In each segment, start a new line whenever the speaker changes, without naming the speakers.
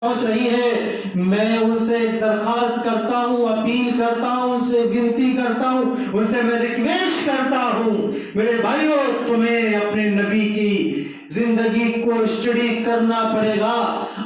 پہنچ رہی ہے، میں ان سے درخواست کرتا ہوں، اپیل کرتا ہوں، ان سے ونتی کرتا ہوں، ان سے میں ریکویسٹ کرتا ہوں، میرے بھائیوں تمہیں اپنے نبی کی زندگی کو اسٹڈی کرنا پڑے گا۔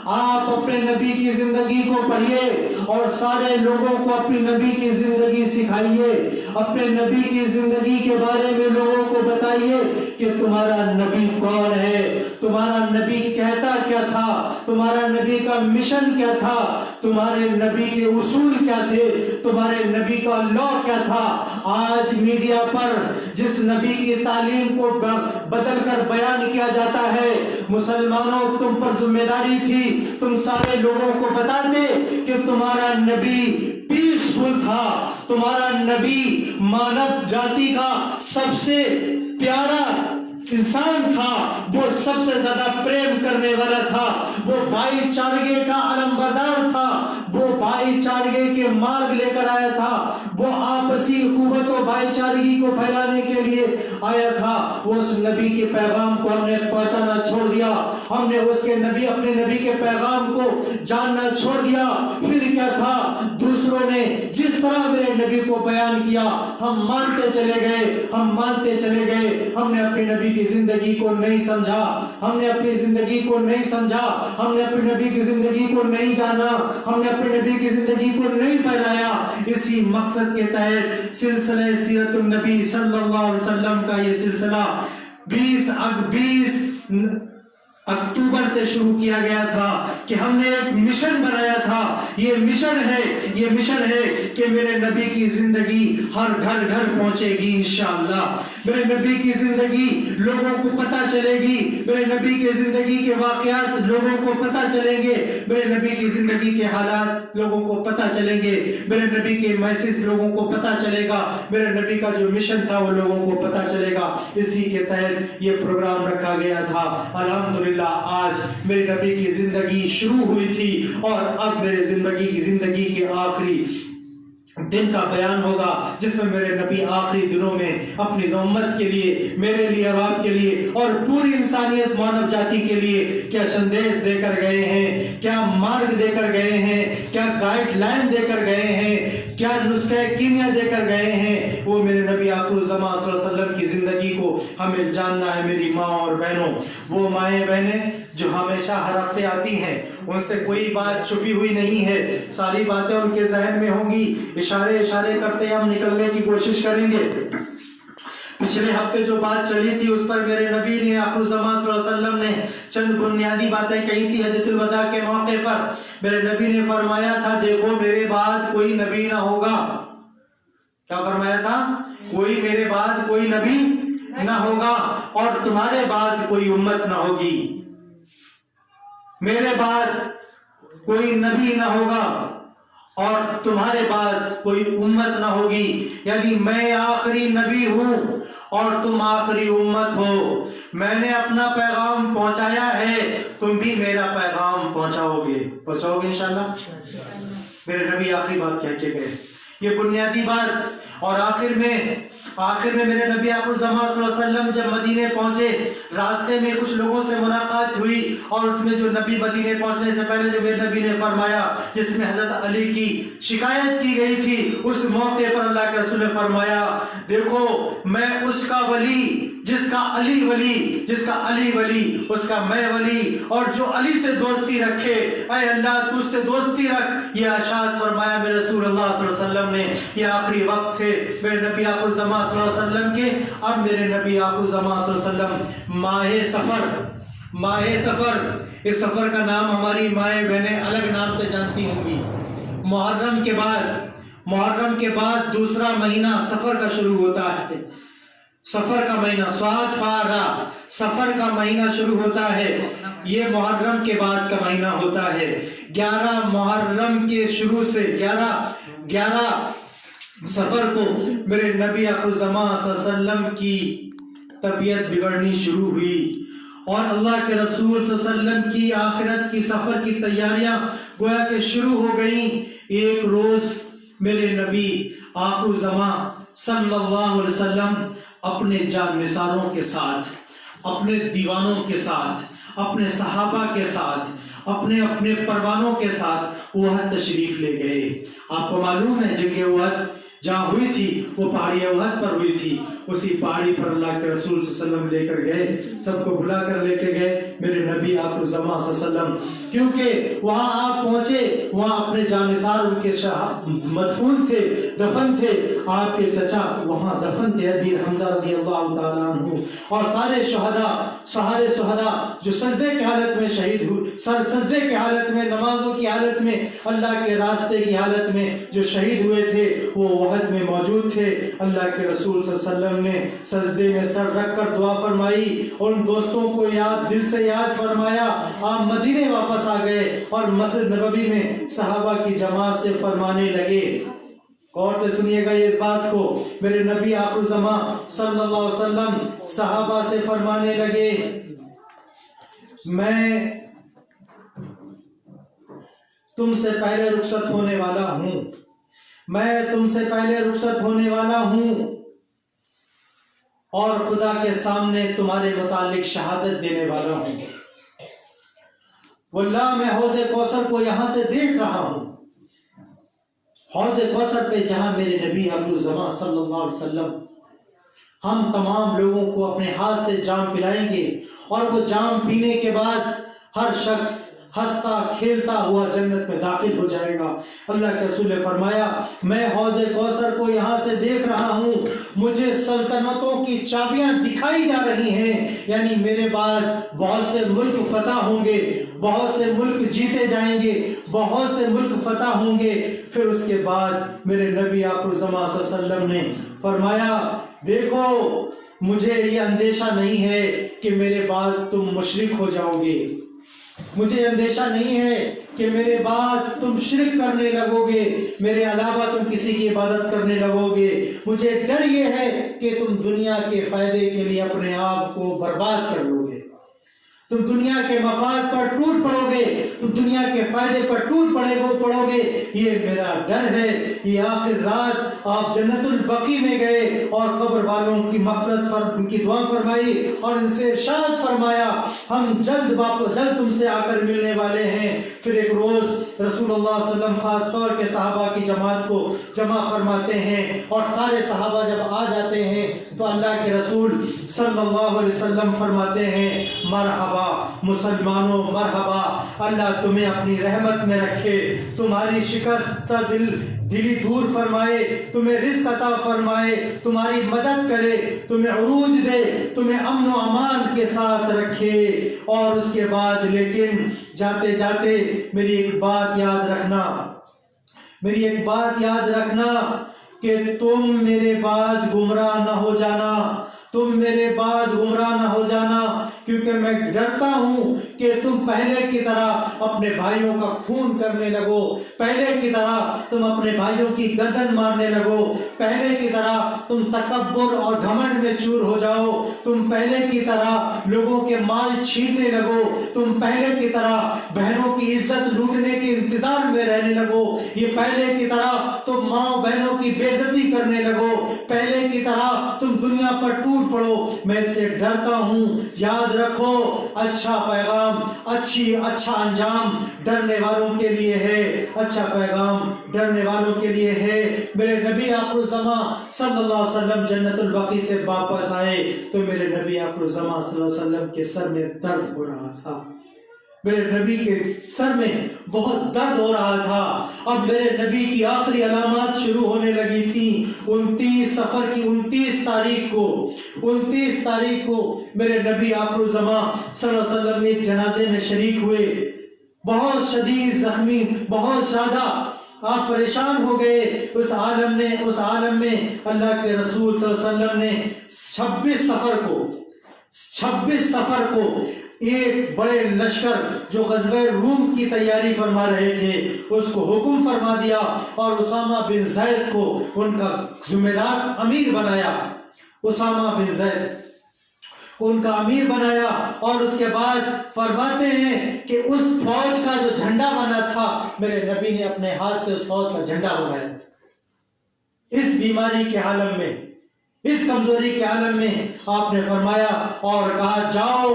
آپ اپنے نبی کی زندگی کو پڑھیے اور سارے لوگوں کو اپنی نبی کی زندگی سکھائیے، اپنے نبی کی زندگی کے بارے میں لوگوں کو بتائیے کہ تمہارا نبی کون ہے، تمہارا نبی کہتا کیا تھا، تمہارا نبی کا مشن کیا تھا، تمہارے نبی کے اصول کیا تھے، تمہارے نبی کا لا کیا تھا۔ آج میڈیا پر جس نبی کی تعلیم کو بدل کر بیان کیا جاتا ہے، مسلمانوں تم پر ذمہ داری تھی تم سارے لوگوں کو بتاتے کہ تمہارا نبی پیسفل تھا، تمہارا نبی مانو جاتی کا سب سے پیارا انسان تھا، وہ سب سے زیادہ پریم کرنے والا تھا، وہ بھائی چارگی کا علم بردار تھا، وہ بھائی چارگی کے مارگ لے کر آیا تھا، وہ آپسی قوت و بھائی چارگی کو پھیلانے کے لیے آیا تھا۔ اس نبی کے پیغام کو ہم نے پہنچانا چھوڑ دیا، ہم نے اس کے نبی اپنے نبی کے پیغام کو جاننا چھوڑ دیا۔ پھر کیا تھا، دوسروں نے جس طرح میرے نبی کو بیان کیا ہم مانتے چلے گئے، ہم مانتے چلے گئے، ہم نے اپنے نبی کی زندگی کو نہیں سمجھا، ہم نے اپنی زندگی کو نہیں سمجھا، ہم نے اپنے نبی کی زندگی کو نہیں جانا، ہم نے اپنے نبی کی زندگی کو نہیں پھیلایا۔ اسی مقصد کے تحت سلسلہ سیرت النبی صلی اللہ علیہ وسلم کا یہ سلسلہ 20 اکتوبر سے شروع کیا گیا تھا کہ ہم نے ایک مشن بنایا تھا۔ یہ مشن ہے کہ میرے نبی کی زندگی ہر گھر گھر پہنچے گی انشاءاللہ، میرے نبی کی زندگی لوگوں کو پتہ چلے گی، میرے نبی کی زندگی کے واقعات لوگوں کو پتہ چلیں گے، میرے نبی کی زندگی کے حالات لوگوں کو پتہ چلیں گے، میرے نبی کے میسج لوگوں کو پتہ چلے گا، میرے نبی کا جو مشن تھا وہ لوگوں کو پتہ چلے گا۔ اسی کے تحت یہ پروگرام رکھا گیا تھا۔ الحمدللہ آج میری نبی کی زندگی شروع ہوئی تھی اور اب میرے زندگی کے آخری دن کا بیان ہوگا، جس میں میرے نبی آخری دنوں میں اپنی امت کے لیے، میرے لیے اور آپ کے لیے اور پوری انسانیت مانو جاتی کے لیے کیا سندیش دے کر گئے ہیں، کیا مارگ دے کر گئے ہیں، کیا گائیڈ لائن دے کر گئے ہیں، کیا نسخہ کیمیا دے کر گئے ہیں، وہ میرے نبی آخر الزمان صلی اللہ علیہ وسلم کی زندگی کو ہمیں جاننا ہے۔ میری ماں اور بہنوں، وہ مائیں بہنیں جو ہمیشہ ہر ہفتے آتی ہیں، ان سے کوئی بات چھپی ہوئی نہیں ہے، ساری باتیں ان کے ذہن میں ہوں گی، اشارے کرتے ہم نکلنے کی کوشش کریں گے۔ پچھلے ہفتے جو بات چلی تھی اس پر میرے نبی نے آخر الزمان صلی اللہ علیہ وسلم نے چند بنیادی باتیں کہی تھی۔ حجۃ الوداع کے موقع پر میرے نبی نے فرمایا تھا، دیکھو میرے بعد کوئی نبی نہ ہوگا۔ کیا فرمایا تھا؟ کوئی میرے بعد کوئی نبی نہ ہوگا اور تمہارے بعد کوئی امت نہ ہوگی، میرے بعد کوئی نبی نہ ہوگا اور تمہارے بعد کوئی امت نہ ہوگی، یعنی میں آخری نبی ہوں اور تم آخری امت ہو۔ میں نے اپنا پیغام پہنچایا ہے، تم بھی میرا پیغام پہنچاؤ گے انشاءاللہ۔ میرے نبی آخری بات کہہ کے گئے، یہ بنیادی بات۔ اور آخر میں میرے نبی آخر الزمان صلی اللہ علیہ وسلم جب مدینے پہنچے، راستے میں کچھ لوگوں سے ملاقات ہوئی اور اس میں جو نبی مدینے پہنچنے سے پہلے جو میرے نبی نے فرمایا، جس میں حضرت علی کی شکایت کی گئی تھی، اس موقع پر اللہ کے رسول نے فرمایا، دیکھو میں اس کا ولی جس کا علی ولی، اس کا میں ولی، اور جو علی سے دوستی رکھے، اے اللہ تو اس سے دوستی رکھ۔ یہ ارشاد فرمایا میرے رسول اللہ صلی اللہ علیہ وسلم نے۔ یہ آخری وقت تھے میرے نبی آخر الزمان صلی اللہ علیہ وسلم کے۔ اب میرے نبی آخر الزمان صلی اللہ علیہ وسلم ماہ سفر، اس سفر کا نام ہماری مائیں بہنیں الگ نام سے جانتی ہوں گی۔ محرم کے بعد دوسرا مہینہ سفر کا شروع ہوتا ہے، سفر کا مہینہ صاد فارا، سفر کا مہینہ شروع ہوتا ہے، یہ محرم کے بعد کا مہینہ ہوتا ہے۔ 11 محرم کے شروع سے 11 سفر کو میرے نبی آخر الزمان صلی اللہ علیہ وسلم کی طبیعت بگڑنی شروع ہوئی اور اللہ کے رسول صلی اللہ علیہ وسلم کی آخرت کی سفر کی تیاریاں گویا کہ شروع ہو گئیں۔ ایک روز میرے نبی آخر الزمان صلی اللہ علیہ وسلم اپنے جان نثاروں کے ساتھ، اپنے دیوانوں کے ساتھ، اپنے صحابہ کے ساتھ، اپنے اپنے پروانوں کے ساتھ احد تشریف لے گئے۔ آپ کو معلوم ہے جنگ احد جہاں ہوئی تھی وہ پہاڑی احد پر ہوئی تھی، اسی پہاڑی پر اللہ کے رسول صلی اللہ علیہ وسلم لے کر گئے، سب کو بلا کر لے کے گئے میرے نبی آخر الزمان صلی اللہ علیہ وسلم، کیونکہ وہاں آپ پہنچے، وہاں اپنے جانثار ان کے مدفون تھے، دفن تھے، آپ کے چچا وہاں دفن تھے ابی حمزہ رضی اللہ تعالیٰ عنہ، اور سارے شہداء جو سجدے کی حالت میں شہید ہوئے، سجدے کی حالت میں، نمازوں کی حالت میں، اللہ کے راستے کی حالت میں جو شہید ہوئے تھے وہ احد میں موجود تھے۔ اللہ کے رسول صلی اللہ علیہ وسلم نے سجدے میں سر رکھ کر دعا فرمائی، ان دوستوں کو دل سے یاد فرمایا، آپ مدینے واپس آ گئے اور مسجد نبوی میں صحابہ کی جماعت سے فرمانے لگے۔ غور سے سنیے گا اس بات کو، میرے نبی آخر الزمان صلی اللہ علیہ وسلم صحابہ سے فرمانے لگے، میں تم سے پہلے رخصت ہونے والا ہوں، میں تم سے پہلے رخصت ہونے والا ہوں، اور خدا کے سامنے تمہارے متعلق شہادت دینے والا ہوں۔ واللہ میں حوض کوثر کو یہاں سے دیکھ رہا ہوں، حوض کوثر پہ جہاں میرے نبی آخر الزمان صلی اللہ علیہ وسلم ہم تمام لوگوں کو اپنے ہاتھ سے جام پلائیں گے، اور وہ جام پینے کے بعد ہر شخص ہنستا کھیلتا ہوا جنت میں داخل ہو جائے گا۔ اللہ کے رسول نے فرمایا، میں حوض کوثر کو یہاں سے دیکھ رہا ہوں، مجھے سلطنتوں کی چابیاں دکھائی جا رہی ہیں، یعنی میرے بعد بہت سے ملک فتح ہوں گے، بہت سے ملک جیتے جائیں گے، بہت سے ملک فتح ہوں گے۔ پھر اس کے بعد میرے نبی آخر الزمان صلی اللہ علیہ وسلم نے فرمایا، دیکھو مجھے یہ اندیشہ نہیں ہے کہ میرے بعد تم مشرک ہو جاؤ گے، مجھے اندیشہ نہیں ہے کہ میرے بعد تم شرک کرنے لگو گے، میرے علاوہ تم کسی کی عبادت کرنے لگو گے، مجھے ڈر یہ ہے کہ تم دنیا کے فائدے کے لیے اپنے آپ کو برباد کر لو گے، تم دنیا کے مفاد پر ٹوٹ پڑو گے، تم دنیا کے فائدے پر ٹوٹ پڑو گے، یہ میرا ڈر ہے۔ یہ آخر رات آپ جنت البقیع میں گئے اور قبر والوں کی مغفرت کی دعا فرمائی اور ان سے ارشاد فرمایا، ہم جلد تم سے آ کر ملنے والے ہیں۔ پھر ایک روز رسول اللہ صلی اللہ علیہ وسلم خاص طور کے صحابہ کی جماعت کو جمع فرماتے ہیں، اور سارے صحابہ جب آ جاتے ہیں تو اللہ کے رسول صلی اللہ علیہ وسلم فرماتے ہیں، مرحبا مسلمانوں، مرحبا، اللہ تمہیں اپنی رحمت میں رکھے، تمہاری شکستہ دلی دور فرمائے، تمہیں رزق عطا فرمائے، تمہاری مدد کرے، تمہیں عروج دے، تمہیں امن و امان کے ساتھ رکھے۔ اور اس کے بعد لیکن جاتے جاتے میری ایک بات یاد رکھنا کہ تم میرے بعد گمراہ نہ ہو جانا، کیونکہ میں ڈرتا ہوں کہ تم پہلے کی طرح اپنے بھائیوں کا خون کرنے لگو، پہلے کی طرح تم اپنے بھائیوں کی گردن مارنے لگو، پہلے کی طرح تم تکبر اور گھمنڈ میں چور ہو جاؤ، تم پہلے کی طرح لوگوں کے مال چھیننے لگو، تم پہلے کی طرح بہنوں کی عزت لوٹنے کے انتظار میں رہنے لگو، یہ پہلے کی طرح تم ماں بہنوں کی بے عزتی کرنے لگو، پہلے کی طرح تم دنیا پر ٹوٹ پڑو۔ میں اس سے ڈرتا ہوں، یاد رکھو اچھا پیغام، اچھا انجام ڈرنے والوں کے لیے ہے، اچھا پیغام ڈرنے والوں کے لیے ہے۔ میرے نبی آخر الزمان صلی اللہ علیہ وسلم جنت البقیع سے واپس آئے تو میرے نبی آخر الزمان صلی اللہ علیہ وسلم کے سر میں درد ہو رہا تھا، میرے نبی کے سر میں بہت درد ہو رہا تھا۔ اب میرے نبی کی آخری علامات شروع ہونے لگی تھی۔ 29 صفر کی 29 تاریخ کو میرے نبی آخر الزمان صلی اللہ علیہ وسلم ایک جنازے میں شریک ہوئے، بہت شدید زخمی، بہت زیادہ آپ پریشان ہو گئے۔ اس عالم میں اللہ کے رسول صلی اللہ علیہ وسلم نے 26 صفر کو ایک بڑے لشکر جو غزوہ روم کی تیاری فرما رہے تھے اس کو حکم فرما دیا اور اسامہ بن زید کو ان کا ذمہ دار امیر بنایا، اسامہ بن زید ان کا امیر بنایا۔ اور اس کے بعد فرماتے ہیں کہ اس فوج کا جو جھنڈا بنا تھا میرے نبی نے اپنے ہاتھ سے اس فوج کا جھنڈا بنایا۔ اس بیماری کے عالم میں اس کمزوری کے عالم میں آپ نے فرمایا اور کہا جاؤ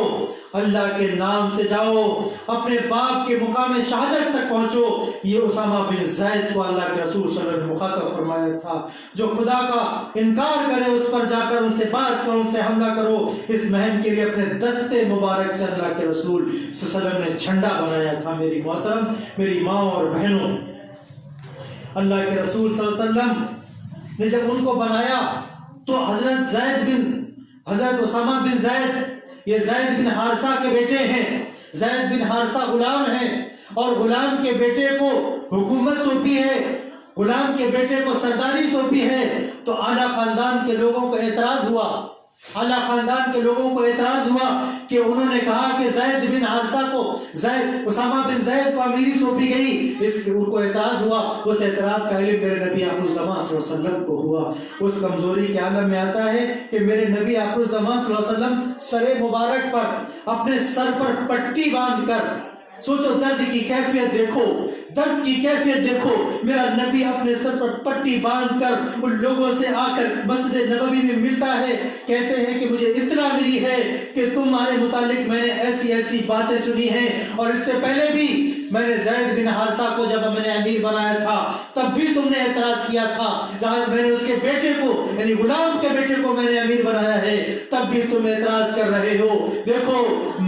اللہ کے نام سے جاؤ، اپنے باپ کے مقام شہادت تک پہنچو۔ یہ اسامہ بن زید کو اللہ کے رسول صلی اللہ علیہ وسلم نے مخاطب فرمایا تھا، جو خدا کا انکار کرے اس پر جا کر ان سے بات کرو، ان سے حملہ کرو۔ اس مہم کے لیے اپنے دستے مبارک سے اللہ کے رسول صلی اللہ علیہ وسلم نے جھنڈا بنایا تھا۔ میری محترم، میری ماں اور بہنوں، اللہ کے رسول صلی اللہ علیہ وسلم نے جب ان کو بنایا تو حضرت اسامہ بن زید، یہ زید بن حارثہ کے بیٹے ہیں، زید بن حارثہ غلام ہیں، اور غلام کے بیٹے کو حکومت سونپی ہے، غلام کے بیٹے کو سرداری سونپی ہے، تو اعلیٰ خاندان کے لوگوں کو اعتراض ہوا، اعلیٰ خاندان کے لوگوں کو اعتراض ہوا کہ انہوں نے کہا کہ زید بن حارثہ کو، اسامہ بن زید کو امیری سونپی گئی، ان کو اعتراض ہوا۔ اس اعتراض کا علم میرے نبی آخر الزمان صلی اللہ علیہ وسلم کو ہوا۔ اس کمزوری کے عالم میں آتا ہے کہ میرے نبی آخر الزمان صلی اللہ علیہ وسلم سر مبارک پر اپنے سر پر پٹی باندھ کر، سوچو درد کی کیفیت دیکھو، درد کی کیفیت دیکھو، میرا نبی اپنے سر پر پٹی باندھ کر ان لوگوں سے آ کر مسجد نبوی میں ملتا ہے، کہتے ہیں کہ مجھے اطلاع ملی ہے کہ تمہارے متعلق میں نے ایسی ایسی باتیں سنی ہیں، اور اس سے پہلے بھی میں نے زید بن حارثہ کو جب میں نے امیر بنایا تھا تب بھی تم نے اعتراض کیا تھا، جہاں میں نے اس کے بیٹے کو، یعنی غلام کے بیٹے کو میں نے امیر بنایا ہے تب بھی تم اعتراض کر رہے ہو۔ دیکھو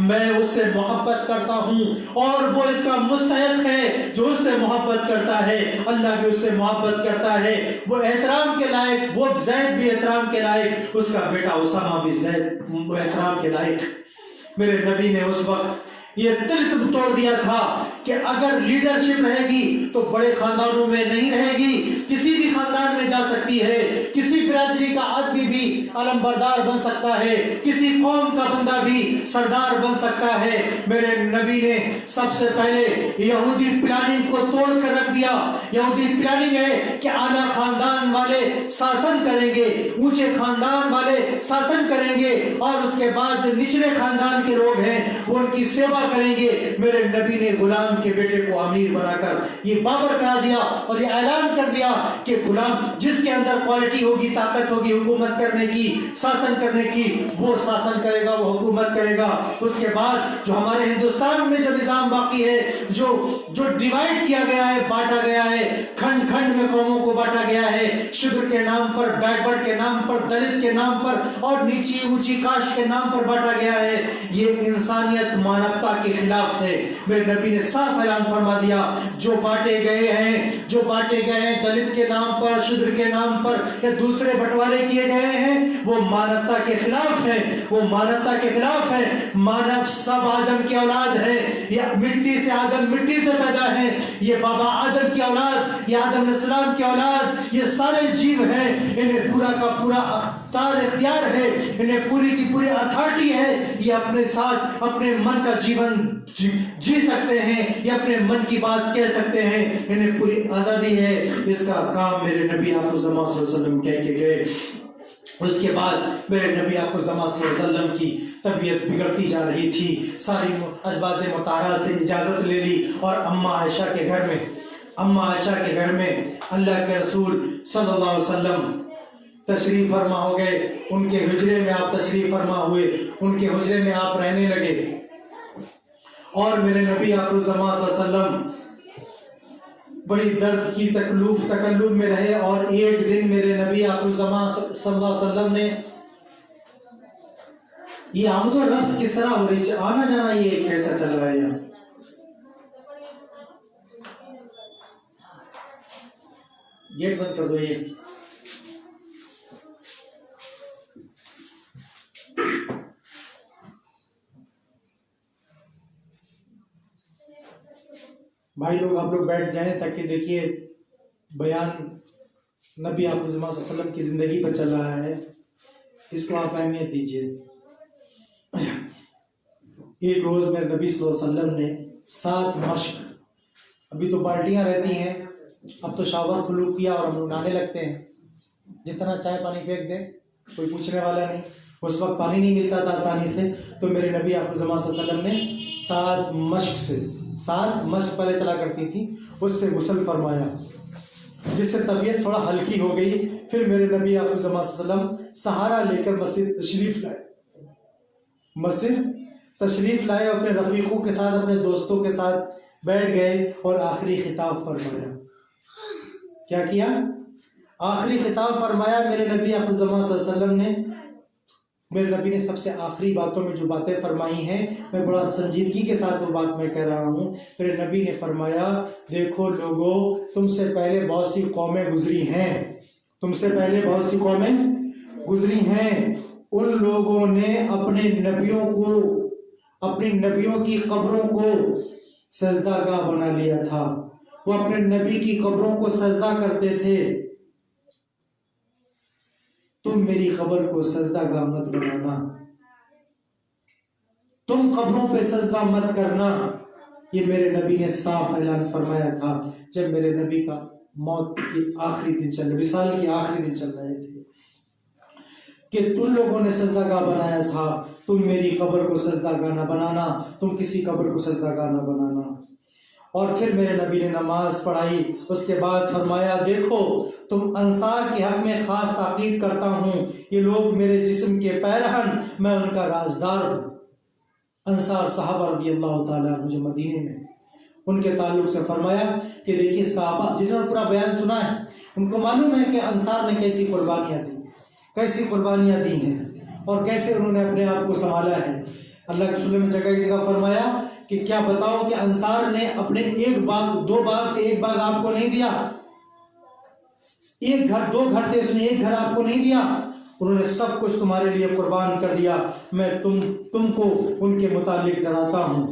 میں اس سے محبت کرتا ہوں اور وہ اس کا مستحق ہے جو اس سے محبت کرتا ہے، اللہ بھی اس سے محبت کرتا ہے، وہ احترام کے لائق، وہ زید بھی احترام کے لائق، اس کا بیٹا اسامہ بھی زید احترام کے لائق۔ میرے نبی نے اس وقت یہ طلسم توڑ دیا تھا کہ اگر لیڈرشپ رہے گی تو بڑے خاندانوں میں نہیں رہے گی، کسی بھی خاندان میں جا سکتی ہے، کسی برادری کا آدمی بھی علم بردار بن سکتا ہے، کسی قوم کا بندہ بھی سردار بن سکتا ہے۔ میرے نبی نے سب سے پہلے یہودی پلاننگ کو توڑ کر رکھ دیا۔ یہودی پلاننگ ہے کہ اعلیٰ خاندان والے شاسن کریں گے، اونچے خاندان والے شاسن کریں گے، اور اس کے بعد جو نچلے خاندان کے لوگ ہیں وہ ان کی سیوا کریں گے۔ میرے نبی نے غلام کے بیٹے کو امیر بنا کر یہ بابر کرا دیا اور یہ اعلان کر دیا کہ غلام جس کے اندر کوالٹی ہوگی، طاقت ہوگی حکومت کرنے کی، شاسن کرنے کی، وہ شاسن کرے گا، وہ حکومت کرے گا۔ اس کے بعد جو ہمارے ہندوستان میں جو نظام باقی ہے، جو ڈیوائیڈ کیا گیا ہے، بانٹا گیا ہے، کھنڈ کھنڈ میں قوموں کو بانٹا گیا ہے، شودر کے نام پر، بیک ورڈ کے نام پر، دلت کے نام پر، اور نیچی اونچی کاسٹ کے نام پر بانٹا گیا ہے، یہ انسانیت مانوتا کے خلاف ہے۔ میرے نبی نے صاف اعلان فرما دیا، جو بانٹے گئے ہیں دلت کے نام پر، شودر کے نام پر، یا دوسرے بٹوارے کیے گئے ہیں، وہ مانوتا کے خلاف ہے، وہ مانوتا کے خلاف ہے۔ مانو سب آدم کی اولاد ہے، یہ مٹی سے آدم مٹی سے پیدا ہے، یہ بابا آدم کی اولاد، یہ آدم علیہ السلام کی اولاد، یہ سارے جیو ہیں، انہیں پورا کا پورا اختیار ہے، انہیں پوری کی پوری اتھارٹی ہے، یہ اپنے ساتھ اپنے من کا جیون جی سکتے ہیں، یہ اپنے من کی بات کہہ سکتے ہیں، انہیں پوری آزادی ہے۔ اس کا کام میرے نبی آخر الزمان صلی اللہ علیہ وسلم کہہ کے گئے۔ اس کے بعد میرے نبی آخر الزمان صلی اللہ علیہ وسلم کی طبیعت بگڑتی جا رہی تھی، ساری ازواج مطہرات سے اجازت لے لی، اور اماں عائشہ کے گھر میں اللہ کے رسول صلی اللہ علیہ وسلم تشریف فرما ہو گئے، ان کے حجرے میں آپ تشریف فرما ہوئے، ان کے حجرے میں آپ رہنے لگے، اور میرے نبی آخر الزمان صلی اللہ علیہ وسلم بڑی درد کی تکلف میں رہے۔ اور ایک دن میرے نبی آخر الزمان صلی اللہ علیہ وسلم نے، یہ آمد و رفت کس طرح ہو رہی ہے، آنا جانا یہ کیسا چل رہا ہے یہاں، گیٹ بند کر دو۔ یہ بھائی لوگ آپ لوگ بیٹھ جائیں تاکہ دیکھیے بیان نبی آخر الزمان صلی اللہ علیہ وسلم کی زندگی پر چل رہا ہے، اس کو آپ اہمیت دیجیے۔ ایک روز میرے نبی صلی اللہ علیہ وسلم نے 7 مشق، ابھی تو بالٹیاں رہتی ہیں، اب تو شاور کھلو کیا اور ہم نہانے لگتے ہیں، جتنا چائے پانی پھینک دیں کوئی پوچھنے والا نہیں، اس وقت پانی نہیں ملتا تھا آسانی سے، تو میرے نبی آخر الزمان صلی اللہ علیہ وسلم نے 7 مشق پہلے چلا کرتی تھی، اس سے غسل فرمایا،
جس سے طبیعت تھوڑا ہلکی ہو گئی. پھر میرے نبی آخر زمان صلی اللہ علیہ وسلم سہارا لے کر مسجد تشریف لائے اپنے رفیقوں کے ساتھ، اپنے دوستوں کے ساتھ بیٹھ گئے اور آخری خطاب فرمایا. کیا کیا؟ آخری خطاب فرمایا. میرے نبی آخر زمان صلی اللہ علیہ وسلم نے، میرے نبی نے سب سے آخری باتوں میں جو باتیں فرمائی ہیں، میں بڑا سنجیدگی کے ساتھ وہ بات میں کہہ رہا ہوں. میرے نبی نے فرمایا، دیکھو لوگوں، تم سے پہلے بہت سی قومیں گزری ہیں، تم سے پہلے بہت سی قومیں گزری ہیں. ان لوگوں نے اپنے نبیوں کی قبروں کو سجدہ گاہ بنا لیا تھا. وہ اپنے نبی کی قبروں کو سجدہ کرتے تھے. تم میری قبر کو سجدہ گاہ مت بنانا، تم قبروں پہ سجدہ مت کرنا. یہ میرے نبی نے صاف اعلان فرمایا تھا جب میرے نبی کا موت کی آخری دن چل رہے، وصال کے آخری دن چل رہے تھے، کہ تم لوگوں نے سجدہ گاہ بنایا تھا، تم میری قبر کو سجدہ گاہ نہ بنانا، تم کسی قبر کو سجدہ گاہ نہ بنانا. اور پھر میرے نبی نے نماز پڑھائی. اس کے بعد فرمایا، دیکھو تم انصار کے حق میں خاص تاکید کرتا ہوں، یہ لوگ میرے جسم کے پیرہن، میں ان کا رازدار ہوں. انصار صحابہ رضی اللہ تعالیٰ مجھے مدینے میں ان کے تعلق سے فرمایا کہ دیکھیے صحابہ جنہوں نے پورا بیان سنا ہے، ان کو معلوم ہے کہ انصار نے کیسی قربانیاں دی ہیں اور کیسے انہوں نے اپنے آپ کو سنبھالا ہے. اللہ کے رسول میں جگہ ایک جگہ فرمایا کہ کیا بتاؤ کہ انصار نے اپنے ایک باغ، دو باغ تھے، ایک باغ آپ کو نہیں دیا، ایک گھر، دو گھر تھے، اس نے ایک گھر آپ کو نہیں دیا، انہوں نے سب کچھ تمہارے لیے قربان کر دیا. میں تم کو ان کے متعلق ڈراتا ہوں.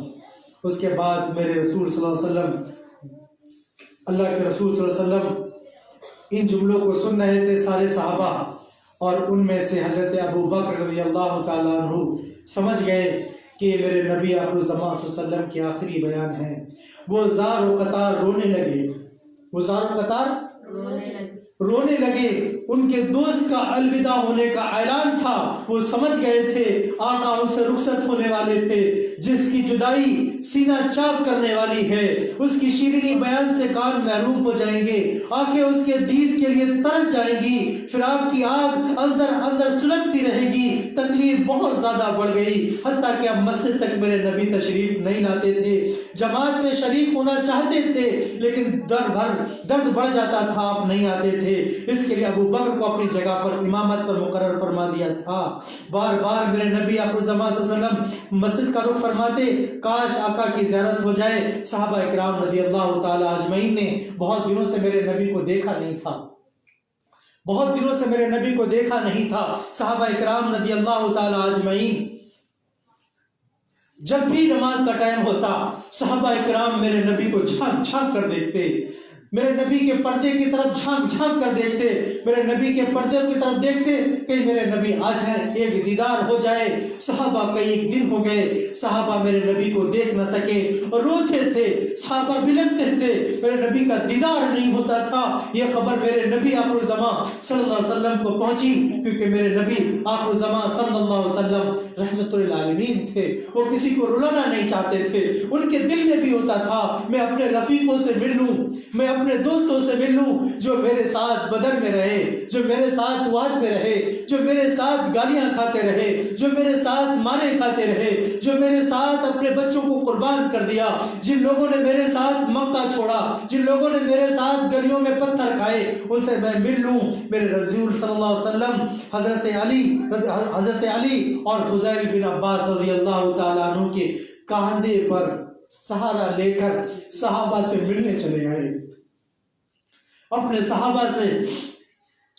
اس کے بعد میرے رسول صلی اللہ علیہ وسلم، اللہ کے رسول صلی اللہ علیہ وسلم ان جملوں کو سن رہے تھے سارے صحابہ، اور ان میں سے حضرت ابو بکر رضی اللہ تعالیٰ عنہ سمجھ گئے کہ میرے نبی آخر الزمان صلی اللہ علیہ وسلم کی آخری بیان ہے. وہ زار و قطار رونے لگے. ان کے دوست کا الوداع ہونے کا اعلان تھا. وہ سمجھ گئے تھے آقا ان سے رخصت ہونے والے تھے. جس کی جدائی سینہ چاک کرنے والی ہے، اس کی شیرینی بیان سے کان محروم ہو جائیں گے، آنکھیں اس کے دید کے لیے ترس جائیں گی، فراق کی آگ اندر سلگتی رہے گی. تکلیف بہت زیادہ بڑھ گئی، حتیٰ کہ اب مسجد تک میرے نبی تشریف نہیں لاتے تھے. جماعت میں شریک ہونا چاہتے تھے لیکن درد بڑھ جاتا تھا، آپ نہیں آتے تھے. اس کے لیے ابو بکر کو اپنی جگہ پر امامت پر مقرر فرما دیا تھا. بار بار میرے نبی آخر الزمان صلی اللہ علیہ وسلم مسجد کا رخ فرماتے، کاش آقا کی زیارت ہو جائے. صحابہ اکرام رضی اللہ تعالیٰ اجمعین نے بہت دنوں سے میرے نبی کو دیکھا نہیں تھا. صحابہ اکرام رضی اللہ تعالیٰ اجمعین جب بھی نماز کا ٹائم ہوتا، صحابہ اکرام میرے نبی کو جھانک کر دیکھتے، میرے نبی کے پردے کی طرف جھانک کر دیکھتے، میرے نبی کے پردے کی طرف دیکھتے کہ میرے نبی آ جائیں، ایک دیدار ہو جائے. صحابہ کئی ایک دن ہو گئے، صحابہ میرے نبی کو دیکھ نہ سکے اور روتے تھے، صحابہ بلکتے تھے، میرے نبی کا دیدار نہیں ہوتا تھا. یہ خبر میرے نبی آخر الزمان صلی اللہ علیہ وسلم کو پہنچی، کیونکہ میرے نبی آخر الزمان صلی اللہ علیہ وسلم رحمت للعالمین تھے. وہ کسی کو رلانا نہیں چاہتے تھے. ان کے دل میں بھی ہوتا تھا میں اپنے رفیقوں سے مل لوں، میں اپنے دوستوں سے مل لوں جو میرے ساتھ بدر میں رہے، جو میرے ساتھ واد میں رہے، جو میرے ساتھ گالیاں کھاتے رہے، جو میرے ساتھ مارے کھاتے رہے، جو میرے ساتھ اپنے بچوں کو قربان کر دیا، جن لوگوں نے میرے ساتھ مکہ چھوڑا، جن لوگوں نے میرے ساتھ گلیوں میں پتھر کھائے، ان سے میں مل لوں. میرے رسول صلی اللہ علیہ وسلم حضرت علی اور فضیل بن عباس رضی اللہ تعالیٰ عنہ کے کاندھے پر سہارا لے کر صحابہ سے ملنے چلے آئے، اپنے صحابہ سے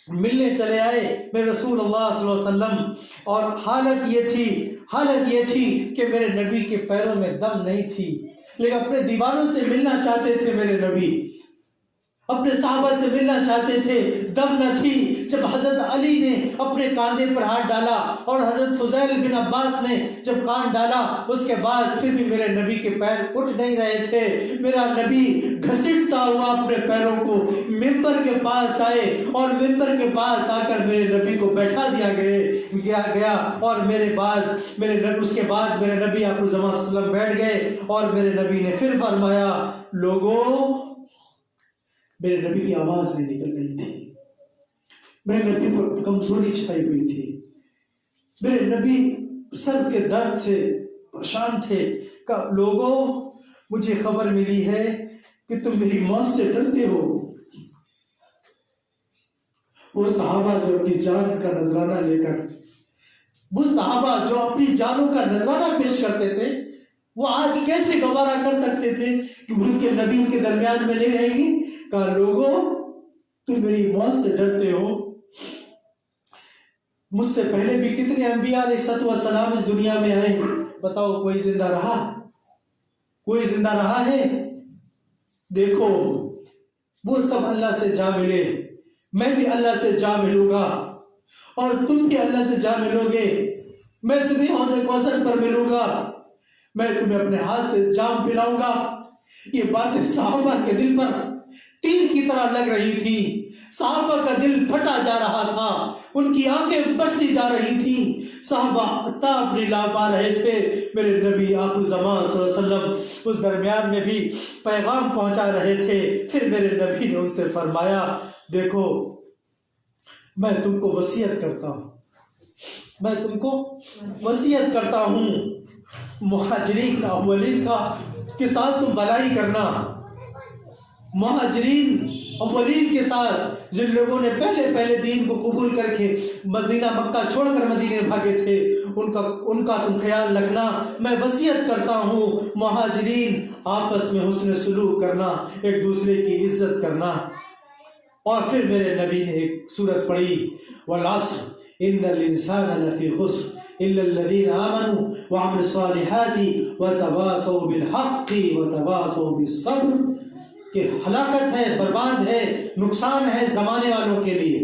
ملنے چلے آئے میرے رسول اللہ صلی اللہ علیہ وسلم. اور حالت یہ تھی کہ میرے نبی کے پیروں میں دم نہیں تھی، لیکن اپنے دیواروں سے ملنا چاہتے تھے. میرے نبی اپنے صحابہ سے ملنا چاہتے تھے، دم نہ تھی. جب حضرت علی نے اپنے کاندھے پر ہاتھ ڈالا اور حضرت فضیل بن عباس نے جب کان ڈالا، اس کے بعد پھر بھی میرے نبی کے پیر اٹھ نہیں رہے تھے. میرا نبی گھسٹتا ہوا اپنے پیروں کو ممبر کے پاس آئے اور ممبر کے پاس آ کر میرے نبی کو بیٹھا دیا گیا. اور اس کے بعد میرے نبی آخر الزمان صلی اللہ علیہ وسلم بیٹھ گئے اور میرے نبی نے پھر فرمایا، لوگوں میرے نبی کی آواز نہیں نکل رہی تھی، میرے نبی پر کمزوری چھائی ہوئی تھی، میرے نبی سر کے درد سے پریشان تھے کہ لوگوں مجھے خبر ملی ہے کہ تم میری موت سے ڈرتے ہو۔ وہ صحابہ جو اپنی جان کا نذرانہ لے کر، وہ صحابہ جو اپنی جانوں کا نذرانہ پیش کرتے تھے، وہ آج کیسے گوارا کر سکتے تھے کہ ان کے نبی کے درمیان میں نہیں رہیں گی؟ کہا لوگوں تم میری موت سے ڈرتے ہو۔ مجھ سے پہلے بھی کتنے انبیاء علیہ السلام اس دنیا میں آئے، بتاؤ کوئی زندہ رہا؟ کوئی زندہ رہا ہے؟ دیکھو وہ سب اللہ سے جا ملے، میں بھی اللہ سے جا ملوں گا، اور تم بھی اللہ سے جا ملو گے۔ میں تمہیں حوض کوثر پر ملوں گا، میں تمہیں اپنے ہاتھ سے جام پلاؤں گا۔ یہ باتیں صحابہ کے دل پر تیر کی طرح لگ رہی تھی، صحابہ کا دل پھٹا جا رہا تھا، ان کی آنکھیں برسی جا رہی تھی، صحابہ تاب نہیں لا پا رہے تھے۔ میرے نبی آخر زمان صلی اللہ علیہ وسلم اس درمیان میں بھی پیغام پہنچا رہے تھے۔ پھر میرے نبی نے ان سے فرمایا دیکھو میں تم کو وصیت کرتا ہوں، میں تم کو وصیت کرتا ہوں، مہاجرین اولین کے ساتھ تم بھلائی کرنا، مہاجرین اولین کے ساتھ جن لوگوں نے پہلے دین کو قبول کر کے مدینہ مکہ چھوڑ کر مدینے بھاگے تھے، ان کا تم خیال رکھنا۔ میں وصیت کرتا ہوں مہاجرین آپس میں حسن سلوک کرنا، ایک دوسرے کی عزت کرنا۔ اور پھر میرے نبی نے ایک سورت پڑھی والعصر ان الانسان لفی خسر الا الذین آمنوا وعملوا الصالحات وتواصوا بالحق وتواصوا بالصبر، کہ ہلاکت ہے، برباد ہے، نقصان ہے زمانے والوں کے لیے،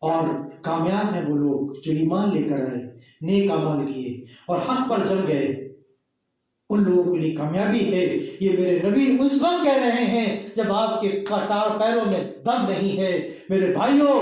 اور کامیاب ہیں وہ لوگ جو ایمان لے کر آئے، نیک اعمال کیے اور حق پر جم گئے، ان لوگوں کے لیے کامیابی ہے۔ یہ میرے نبی اس وقت کہہ رہے ہیں جب آپ کے پیروں میں دم نہیں ہے۔ میرے بھائیوں،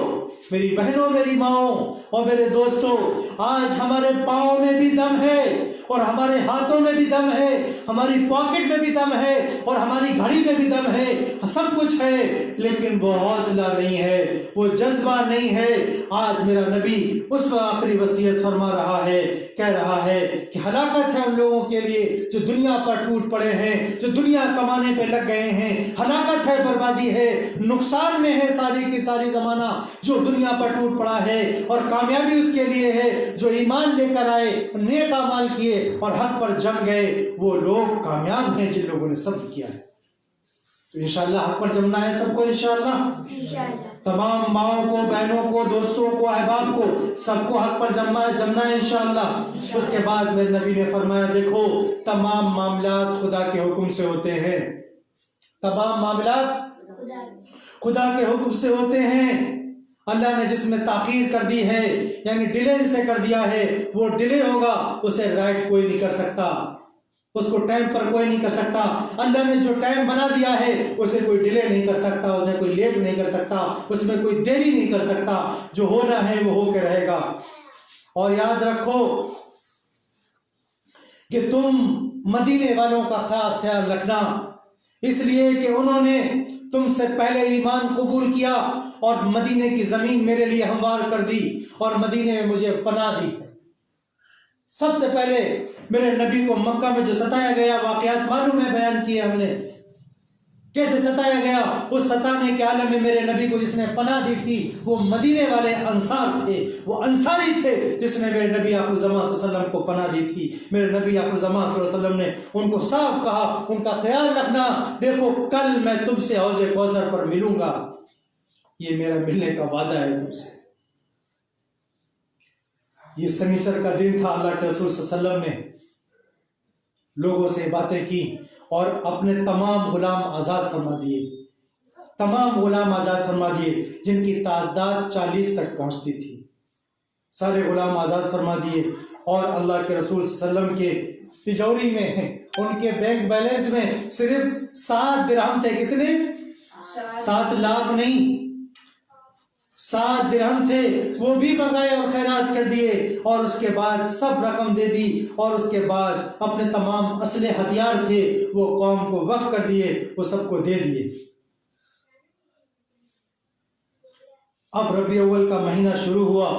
میری بہنوں، میری ماؤں اور میرے دوستوں، آج ہمارے پاؤں میں بھی دم ہے اور ہمارے ہاتھوں میں بھی دم ہے، ہماری پاکٹ میں بھی دم ہے اور ہماری گھڑی میں بھی دم ہے، سب کچھ ہے، لیکن وہ حوصلہ نہیں ہے، وہ جذبہ نہیں ہے۔ آج میرا نبی اس وقت آخری وصیت فرما رہا ہے، کہہ رہا ہے کہ ہلاکت ہے ان لوگوں کے لیے جو دنیا پر ٹوٹ پڑے ہیں، جو دنیا کمانے پہ لگ گئے ہیں، ہلاکت ہے، بربادی ہے، نقصان میں ہے ساری کی ساری زمانہ جو دنیا پر ٹوٹ پڑا ہے، اور کامیابی اس کے لیے ہے جو ایمان لے کر آئے، نیک اعمال کیے اور حق پر جم گئے، وہ لوگ کامیاب ہیں جن لوگوں نے صبر کیا ہے۔ تو انشاءاللہ حق پر جمنا ہے سب کو، انشاءاللہ تمام ماؤں کو، بہنوں کو، دوستوں کو، احباب کو، سب کو حق پر جمنا ہے انشاءاللہ۔ اس کے بعد میرے نبی نے فرمایا دیکھو تمام معاملات خدا کے حکم سے ہوتے ہیں، تمام معاملات خدا کے حکم سے ہوتے ہیں۔ اللہ نے جس میں تاخیر کر دی ہے، یعنی ڈیلے سے کر دیا ہے، وہ ڈیلے ہوگا، اسے رائٹ کوئی نہیں کر سکتا، اس کو ٹائم پر کوئی نہیں کر سکتا۔ اللہ نے جو ٹائم بنا دیا ہے اسے کوئی ڈیلے نہیں کر سکتا، اس میں کوئی لیٹ نہیں کر سکتا، اس میں کوئی دیری نہیں کر سکتا، جو ہونا ہے وہ ہو کے رہے گا۔ اور یاد رکھو کہ تم مدینے والوں کا خاص خیال رکھنا، اس لیے کہ انہوں نے تم سے پہلے ایمان قبول کیا اور مدینے کی زمین میرے لیے ہموار کر دی اور مدینے میں مجھے پناہ دی۔ سب سے پہلے میرے نبی کو مکہ میں جو ستایا گیا، واقعات معلوم ہے، بیان کیے ہم نے کیسے ستایا گیا۔ اس ستانے کے عالم میں میرے نبی کو جس نے پناہ دی تھی وہ مدینے والے انصار تھے، وہ انصاری تھے جس نے میرے نبی آخر زمان صلی اللہ علیہ وسلم کو پناہ دی تھی۔ میرے نبی آخر زمان صلی اللہ علیہ وسلم نے ان کو صاف کہا ان کا خیال رکھنا، دیکھو کل میں تم سے حوض کوثر پر ملوں گا، یہ میرا ملنے کا وعدہ ہے تم سے۔ یہ سنیچر کا دن تھا، اللہ کے رسول صلی اللہ علیہ وسلم نے لوگوں سے باتیں کی اور اپنے تمام غلام آزاد فرما دیے، تمام غلام آزاد فرما دیے جن کی تعداد 40 تک پہنچتی تھی، سارے غلام آزاد فرما دیے۔ اور اللہ کے رسول صلی اللہ علیہ وسلم کے تجوری میں ان کے بینک بیلنس میں صرف 7 درہم تھے، کتنے؟ 7 لاکھ نہیں، 7 درہم تھے، وہ بھی منگائے اور خیرات کر دیے، اور اس کے بعد سب رقم دے دی، اور اس کے بعد اپنے تمام اسلحے ہتھیار تھے وہ قوم کو وقف کر دیے، وہ سب کو دے دیے۔ اب ربیع اول کا مہینہ شروع ہوا،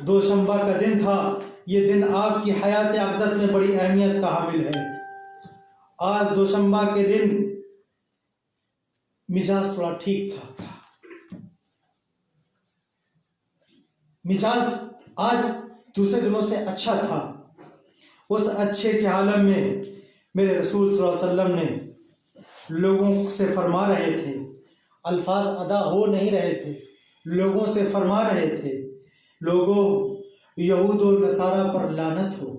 دوشنبہ کا دن تھا۔ یہ دن آپ کی حیات اقدس میں بڑی اہمیت کا حامل ہے۔ آج دوشنبہ کے دن مزاج تھوڑا ٹھیک تھا، مزاج آج دوسرے دنوں سے اچھا تھا۔ اس اچھے کے عالم میں میرے رسول صلی اللہ علیہ وسلم نے لوگوں سے فرما رہے تھے، الفاظ ادا ہو نہیں رہے تھے، لوگوں سے فرما رہے تھے، لوگوں یہود و نصارہ پر لعنت ہو،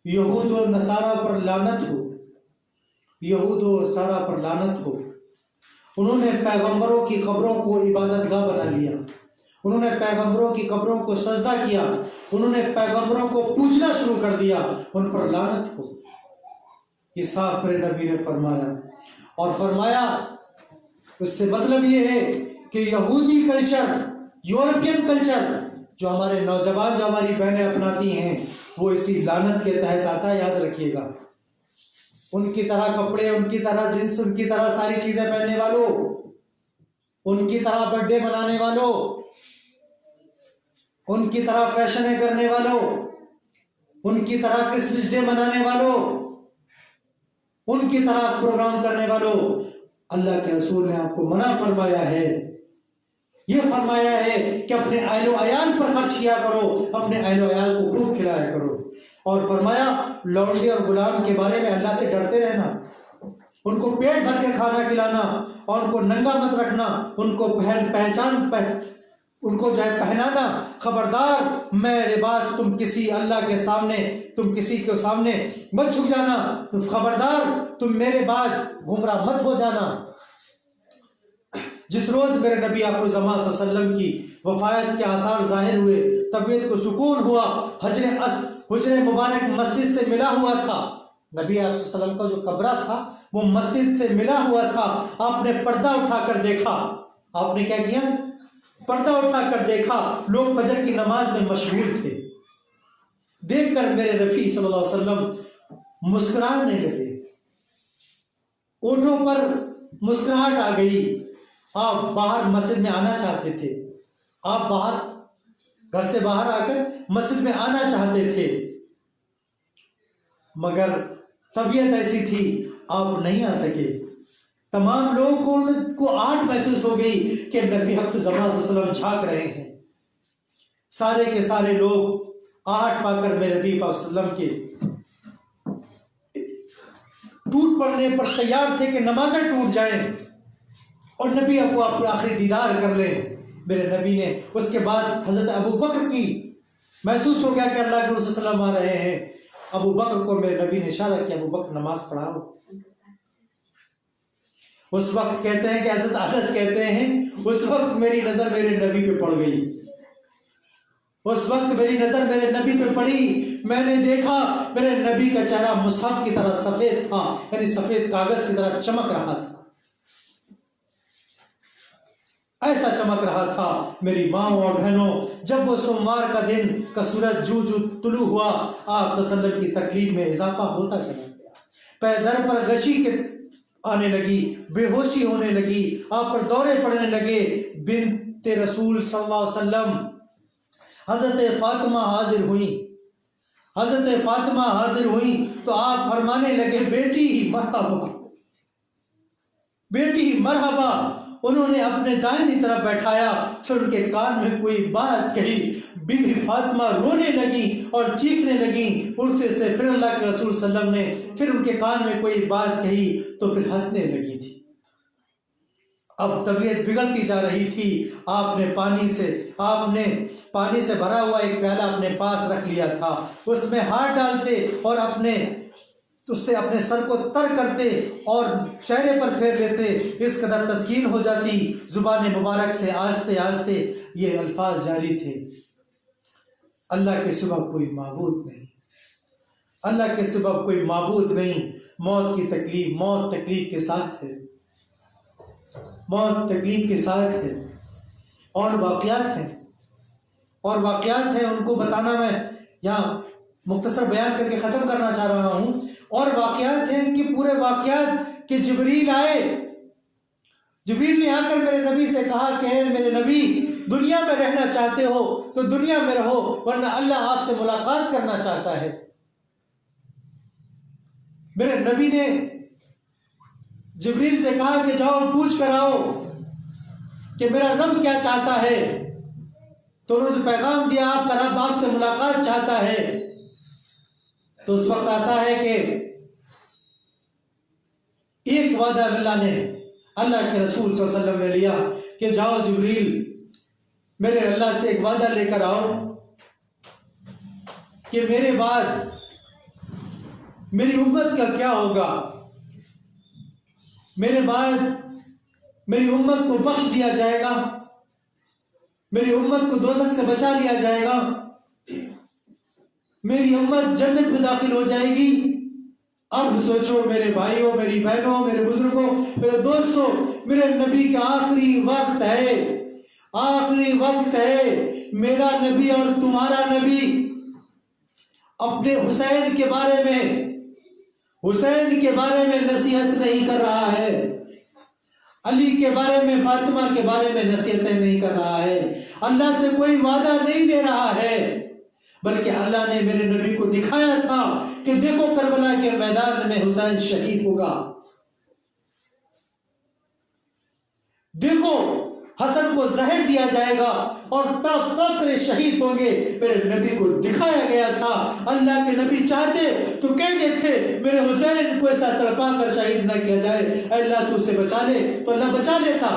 یہود و نصارہ پر لعنت ہو، یہود و نصارہ پر لعنت ہو۔ انہوں نے پیغمبروں کی قبروں کو عبادت گاہ بنا لیا، انہوں نے پیغمبروں کی قبروں کو سجدہ کیا، انہوں نے پیغمبروں کو پوجنا شروع کر دیا، ان پر لعنت ہو۔ یہ صاف میرے نبی نے فرمایا، اور فرمایا اس سے مطلب یہ ہے کہ یہودی کلچر، یورپین کلچر جو ہمارے نوجوان، جو ہماری بہنیں اپناتی ہیں، وہ اسی لعنت کے تحت آتا ہے، یاد رکھیے گا۔ ان کی طرح کپڑے، ان کی طرح جنس، ان کی طرح ساری چیزیں پہننے والوں، ان کی طرح برتھ ڈے منانے والوں، ان کی طرح فیشنیں کرنے والوں، ان کی طرح کرسمس ڈے منانے والوں، ان کی طرح پروگرام کرنے والوں، اللہ کے رسول نے آپ کو منع فرمایا ہے۔ یہ فرمایا ہے کہ اپنے اہل و عیال پر خرچ کیا کرو، اپنے اہل و عیال کو خوب کھلایا کرو، اور فرمایا لونڈی اور غلام کے بارے میں اللہ سے ڈرتے رہنا، ان کو پیٹ بھر کے کھانا کھلانا، اور ان کو ننگا مت رکھنا، ان کو ان کو جو ہے پہنانا۔ خبردار میرے بعد تم کسی اللہ کے سامنے، تم کسی کے سامنے مت جھک جانا، تم خبردار تم میرے بعد گمراہ مت ہو جانا۔ جس روز میرے نبی آخر الزمان صلی اللہ علیہ وسلم کی وفات کے آثار ظاہر ہوئے، طبیعت کو سکون ہوا، حجر مبارک مسجد سے ملا ہوا تھا، نبی علیہ السلام کا جو قبرہ تھا وہ مسجد سے ملا ہوا تھا۔ آپ نے پردہ اٹھا کر دیکھا، آپ نے کیا کیا؟ پردہ اٹھا کر دیکھا، لوگ فجر کی نماز میں مشغول تھے۔ دیکھ کر میرے نبی صلی اللہ علیہ وسلم مسکرانے لگے، اونٹوں پر مسکراہٹ آ گئی۔ آپ باہر مسجد میں آنا چاہتے تھے، آپ باہر گھر سے باہر آ کر مسجد میں آنا چاہتے تھے، مگر طبیعت ایسی تھی آپ نہیں آ سکے۔ تمام لوگوں کو آہٹ محسوس ہو گئی کہ نبی حق زمان صلی اللہ علیہ وسلم جھانک رہے ہیں۔ سارے کے سارے لوگ آہٹ پا کر میرے نبی پاک صلی اللہ علیہ وسلم کے ٹوٹ پڑنے پر تیار تھے کہ نمازیں ٹوٹ جائیں اور نبی کو اپنا آخری دیدار کر لیں۔ میرے نبی نے اس کے بعد حضرت ابو بکر کی محسوس ہو گیا کہ اللہ کے رسول صلی اللہ علیہ وسلم آ رہے ہیں۔ ابو بکر کو میرے نبی نے اشارہ کیا، ابو بکر نماز پڑھاؤ۔ اس وقت کہتے ہیں کہ حضرت انس کہتے ہیں اس وقت میری نظر میرے نبی پہ پڑ گئی، اس وقت میری نظر میرے نبی پہ پڑی، میں نے دیکھا میرے نبی کا چہرہ مصحف کی طرح سفید تھا، یعنی سفید کاغذ کی طرح چمک رہا تھا، ایسا چمک رہا تھا۔ میری ماؤں اور بہنوں، جب وہ سوموار کا دن کا سورج جو طلوع ہوا، آپ صلی اللہ علیہ وسلم کی تکلیف میں اضافہ ہوتا چلا گیا، پیدر پر غشی کے آنے لگی، بے ہوشی ہونے لگی، آپ پر دورے پڑنے لگے۔ بنت رسول صلی اللہ علیہ وسلم حضرت فاطمہ حاضر ہوئیں، حضرت فاطمہ حاضر ہوئیں تو آپ فرمانے لگے بیٹی ہی مرحبا، بیٹی ہی مرحبا۔ انہوں نے اپنے دائنی طرف بیٹھایا، پھر ان کے کان میں کوئی بات کہی، بی بی فاطمہ رونے لگی اور چیخنے لگی۔ ان سے پھر اللہ کے رسول صلی اللہ علیہ وسلم نے پھر ان کے کان میں کوئی بات کہی تو پھر ہنسنے لگی تھی۔ اب طبیعت بگڑتی جا رہی تھی، آپ نے پانی سے بھرا ہوا ایک پیالہ اپنے پاس رکھ لیا تھا، اس میں ہاتھ ڈالتے اور اس سے اپنے سر کو تر کرتے اور چہرے پر پھیر لیتے، اس قدر تسکین ہو جاتی۔ زبان مبارک سے آہستہ آہستہ یہ الفاظ جاری تھے، اللہ کے سوا کوئی معبود نہیں، اللہ کے سوا کوئی معبود نہیں۔ موت کی تکلیف، موت تکلیف کے ساتھ ہے، موت تکلیف کے ساتھ ہے، اور واقعات ہیں ان کو بتانا میں یہاں مختصر بیان کر کے ختم کرنا چاہ رہا ہوں۔ اور واقعات ہیں کہ پورے واقعات کہ جبریل آئے، جبریل نے آ کر میرے نبی سے کہا کہ اے میرے نبی، دنیا میں رہنا چاہتے ہو تو دنیا میں رہو، ورنہ اللہ آپ سے ملاقات کرنا چاہتا ہے۔ میرے نبی نے جبریل سے کہا کہ جاؤ پوچھ کر آؤ کہ میرا رب کیا چاہتا ہے۔ تو انہوں نے پیغام دیا آپ کا رب آپ سے ملاقات چاہتا ہے۔ تو اس وقت آتا ہے کہ ایک وعدہ اللہ کے رسول صلی اللہ علیہ وسلم نے لیا کہ جاؤ جبریل، میرے اللہ سے ایک وعدہ لے کر آؤ کہ میرے بعد میری امت کا کیا ہوگا، میرے بعد میری امت کو بخش دیا جائے گا، میری امت کو دوزخ سے بچا لیا جائے گا، میری امت جنت میں داخل ہو جائے گی۔ اب سوچو میرے بھائیوں، میری بہنوں، میرے بزرگوں، میرے دوستوں، میرے نبی کا آخری وقت ہے، آخری وقت ہے۔ میرا نبی اور تمہارا نبی اپنے حسین کے بارے میں نصیحت نہیں کر رہا ہے، علی کے بارے میں، فاطمہ کے بارے میں نصیحتیں نہیں کر رہا ہے، اللہ سے کوئی وعدہ نہیں لے رہا ہے، بلکہ اللہ نے میرے نبی کو دکھایا تھا کہ دیکھو کربلا کے میدان میں حسین شہید ہوگا، دیکھو حسن کو زہر دیا جائے گا اور تڑپ تڑپ کر شہید ہوں گے۔ میرے نبی کو دکھایا گیا تھا۔ اللہ کے نبی چاہتے تو کہہ دیتے میرے حسین کو ایسا تڑپا کر شہید نہ کیا جائے، اے اللہ تو اسے بچا لے، تو اللہ بچا لیتا۔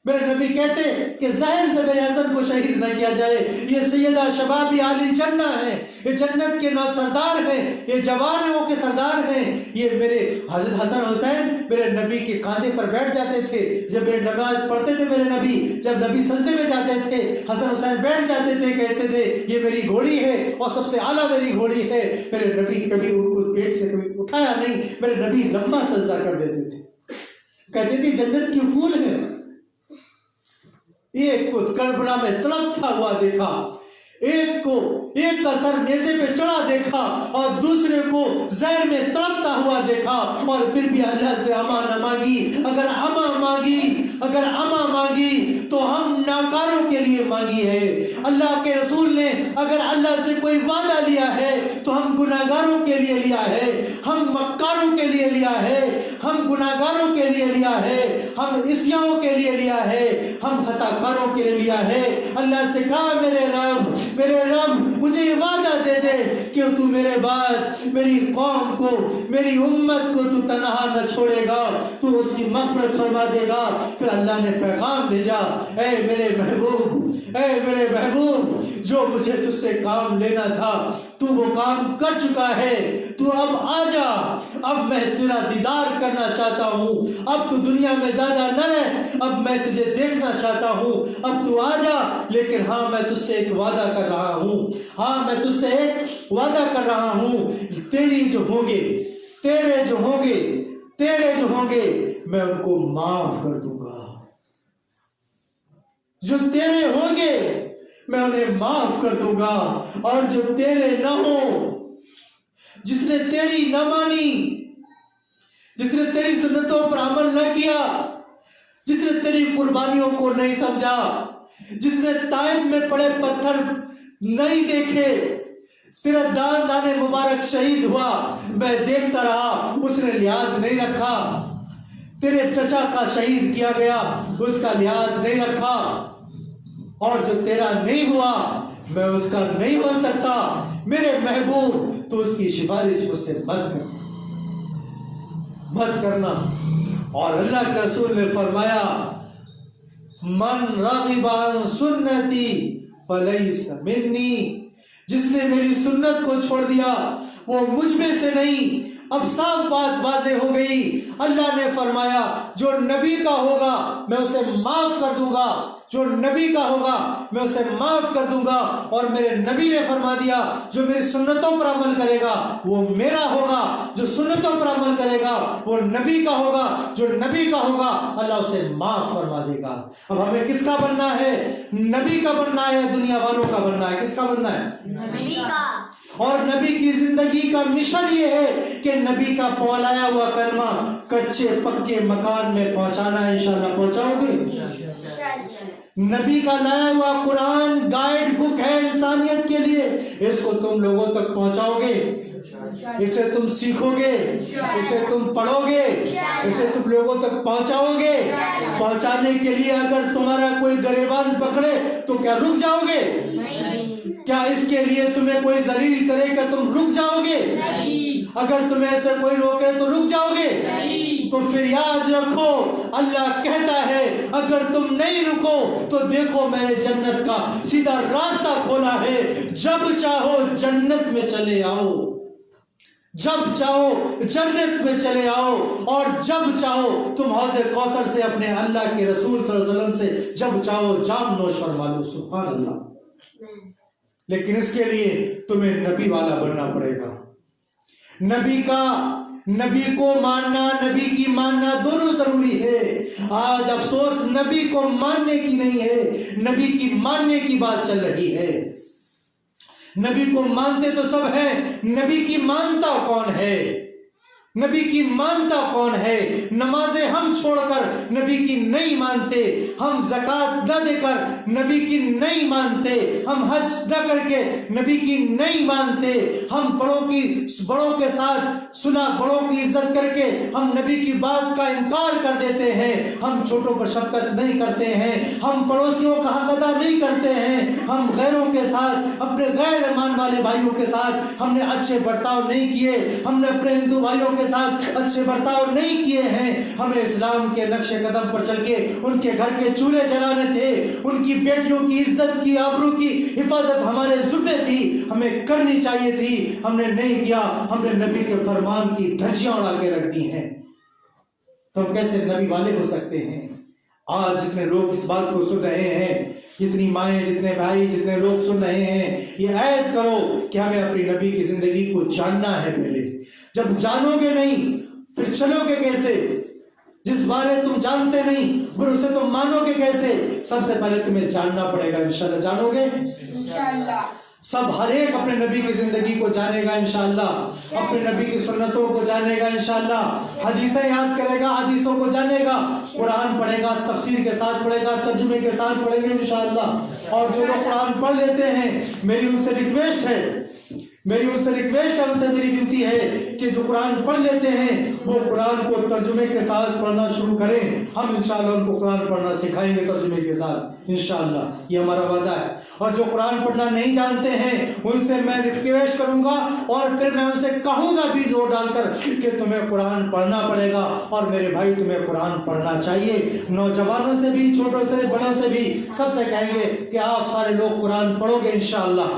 میرے نبی کہتے کہ ظاہر سے میرے حسن کو شہید نہ کیا جائے، یہ سیدہ شباب اہل جنہ ہیں، یہ جنت کے نو سردار ہیں، یہ جوانوں کے سردار ہیں۔ یہ میرے حضرت حسن حسین میرے نبی کے کاندھے پر بیٹھ جاتے تھے، جب میرے نماز پڑھتے تھے میرے نبی، جب نبی سجدے میں جاتے تھے حسن حسین بیٹھ جاتے تھے، کہتے تھے یہ میری گھوڑی ہے اور سب سے اعلیٰ میری گھوڑی ہے۔ میرے نبی کبھی ان کو پیٹ سے کبھی اٹھایا نہیں، میرے نبی لمبا سجدہ کر دیتے تھے، کہتے تھے جنت کی پھول ہے۔ ایک کو کربلا میں تڑپتا ہوا دیکھا، ایک کا سر نیزے پہ چڑھا دیکھا اور دوسرے کو زہر میں تڑپتا ہوا دیکھا، اور پھر بھی اللہ سے اما نہ مانگی۔ اگر اما مانگی تو ہم ناکاروں کے لیے مانگی ہے۔ اللہ کے رسول نے اگر اللہ سے کوئی وعدہ لیا ہے تو ہم گناہگاروں کے لیے لیا ہے، ہم مکاروں کے لیے لیا ہے، ہم گناہگاروں کے لیے لیا ہے، ہم عصیانوں کے لیے لیا ہے، ہم خطا کاروں کے لیے لیا ہے۔ اللہ سے کہا میرے رب مجھے یہ وعدہ دے دے کہ تو میرے بعد میری قوم کو، میری امت کو تو تنہا نہ چھوڑے گا، تو اس کی مغفرت فرما دے گا۔ پھر اللہ نے پیغام بھیجا، اے میرے محبوب، جو مجھے تجھ سے کام لینا تھا تو وہ کام کر چکا ہے، تو اب آ جا، اب میں تیرا دیدار کرنا چاہتا ہوں، اب تو دنیا میں زیادہ نہ رہ، اب میں تجھے دیکھنا چاہتا ہوں، اب تو آ جا۔ لیکن ہاں میں تجھ سے ایک وعدہ کر رہا ہوں، تیرے جو ہوں گے میں ان کو معاف کر دوں گا، جو تیرے ہوں گے میں انہیں معاف کر دوں گا، اور جو تیرے نہ ہوں، جس نے تیری نہ مانی، جس نے تیری سنتوں پر عمل نہ کیا، جس نے تیری قربانیوں کو نہیں سمجھا، جس نے طائف میں پڑے پتھر نہیں دیکھے، تیرا دان مبارک شہید ہوا، میں دیکھتا رہا، اس نے لحاظ نہیں رکھا، تیرے چچا کا شہید کیا گیا، اس کا لحاظ نہیں رکھا، اور جو تیرا نہیں ہوا میں اس کا نہیں ہو سکتا۔ میرے محبوب تو اس کی سفارش مجھ سے مت کرنا۔ اور اللہ کے رسول نے فرمایا من راغب عن سنتی فلیس منی، جس نے میری سنت کو چھوڑ دیا وہ مجھ میں سے نہیں۔ اب صاف بات واضح ہو گئی۔ اللہ نے فرمایا جو نبی کا ہوگا میں اسے معاف کر دوں گا، جو نبی کا ہوگا میں اسے معاف کر دوں گا، اور میرے نبی نے فرما دیا جو میری سنتوں پر عمل کرے گا وہ میرا ہوگا، جو سنتوں پر عمل کرے گا وہ نبی کا ہوگا، جو نبی کا ہوگا اللہ اسے معاف فرما دے گا۔ اب ہمیں کس کا بننا ہے؟ نبی کا بننا ہے یا دنیا والوں کا بننا ہے؟ کس کا بننا ہے؟
نبی کا۔
اور نبی کی زندگی کا مشن یہ ہے کہ نبی کا پولایا ہوا کلمہ کچے پکے مکان میں پہنچانا ہے. انشاءاللہ پہنچاؤ گے؟ نبی کا لایا ہوا قرآن گائیڈ بک ہے انسانیت کے لیے، اس کو تم لوگوں تک پہنچاؤ گے، اسے تم سیکھو گے، اسے تم پڑھو گے، اسے تم لوگوں تک پہنچاؤ گے. پہنچانے کے لیے اگر تمہارا کوئی گریبان پکڑے تو کیا رک جاؤ گے؟ کیا اس کے لیے تمہیں کوئی ذلیل کرے کہ تم رک جاؤ گے؟ اگر تمہیں ایسے کوئی روکے تو رک جاؤ گے؟ تو پھر یاد رکھو اللہ کہتا ہے اگر تم نہیں رکو تو دیکھو میں نے جنت کا سیدھا راستہ کھولا ہے، جب چاہو جنت میں چلے آؤ، جب چاہو جنت میں چلے آؤ، اور جب چاہو تم حوض کوثر سے اپنے اللہ کے رسول صلی اللہ علیہ وسلم سے جب چاہو جام نوش فرما لو. سبحان اللہ. لیکن اس کے لیے تمہیں نبی والا بننا پڑے گا. نبی کو ماننا، نبی کی ماننا دونوں ضروری ہے. آج افسوس نبی کو ماننے کی نہیں ہے، نبی کی ماننے کی بات چل رہی ہے. نبی کو مانتے تو سب ہیں، نبی کی مانتا کون ہے؟ نبی کی مانتا کون ہے؟ نمازیں ہم چھوڑ کر نبی کی نہیں مانتے، ہم زکوٰۃ نہ دے کر نبی کی نہیں مانتے، ہم حج نہ کر کے نبی کی نہیں مانتے، ہم بڑوں کے ساتھ سنا، بڑوں کی عزت کر کے ہم نبی کی بات کا انکار کر دیتے ہیں، ہم چھوٹوں پر شفقت نہیں کرتے ہیں، ہم پڑوسیوں کا حق ادا نہیں کرتے ہیں، ہم غیروں کے ساتھ، اپنے غیر ایمان والے بھائیوں کے ساتھ ہم نے اچھے برتاؤ نہیں کیے، ہم نے اپنے ہندو بھائیوں کے ساتھ اچھے برتاؤ نہیں کیے ہیں. ہمیں اسلام کے نقش قدم پر چل کے ان کے گھر کے چولہے جلانے تھے، ان کی بیٹیوں کی عزت کی، آبرو کی حفاظت ہمارے ذمہ تھی، ہمیں کرنی چاہیے تھی، ہم نے نہیں کیا. ہم نے نبی کے فرمان کی دھجیاں اڑا کے رکھ دی ہیں. تو ہم کیسے نبی والے ہو سکتے ہیں؟ آج جتنے لوگ اس بات کو سن رہے ہیں، جتنی مائیں، جتنے بھائی، جتنے لوگ سن رہے ہیں، یہ عہد کرو کہ ہمیں اپنی نبی کی زندگی کو جاننا ہے. پہلے جب جانو گے نہیں پھر چلو گے کیسے؟ جس بارے تم جانتے نہیں پھر اسے تم مانو گے کیسے؟ سب سے پہلے تمہیں جاننا پڑے گا. انشاءاللہ جانو گے؟ انشاءاللہ سب ہر ایک اپنے نبی کی زندگی کو جانے گا انشاءاللہ، اپنے نبی کی سنتوں کو جانے گا انشاءاللہ، حدیثیں یاد کرے گا، حدیثوں کو جانے گا، قرآن پڑھے گا، تفسیر کے ساتھ پڑھے گا، ترجمے کے ساتھ پڑھیں گے انشاءاللہ. اور جو لوگ قرآن پڑھ لیتے ہیں، میری ان سے ریکویسٹ ہے، ان سے میری ونتی ہے کہ جو قرآن پڑھ لیتے ہیں وہ قرآن کو ترجمے کے ساتھ پڑھنا شروع کریں. ہم انشاءاللہ ان کو قرآن پڑھنا سکھائیں گے ترجمے کے ساتھ انشاءاللہ، یہ ہمارا وعدہ ہے. اور جو قرآن پڑھنا نہیں جانتے ہیں ان سے میں ریکویسٹ کروں گا اور پھر میں ان سے کہوں گا بھی زور ڈال کر کہ تمہیں قرآن پڑھنا پڑے گا. اور میرے بھائی تمہیں قرآن پڑھنا چاہیے. نوجوانوں سے بھی، چھوٹوں سے، بڑوں سے بھی، سب سے کہیں گے کہ آپ سارے لوگ قرآن پڑھو گے انشاءاللہ.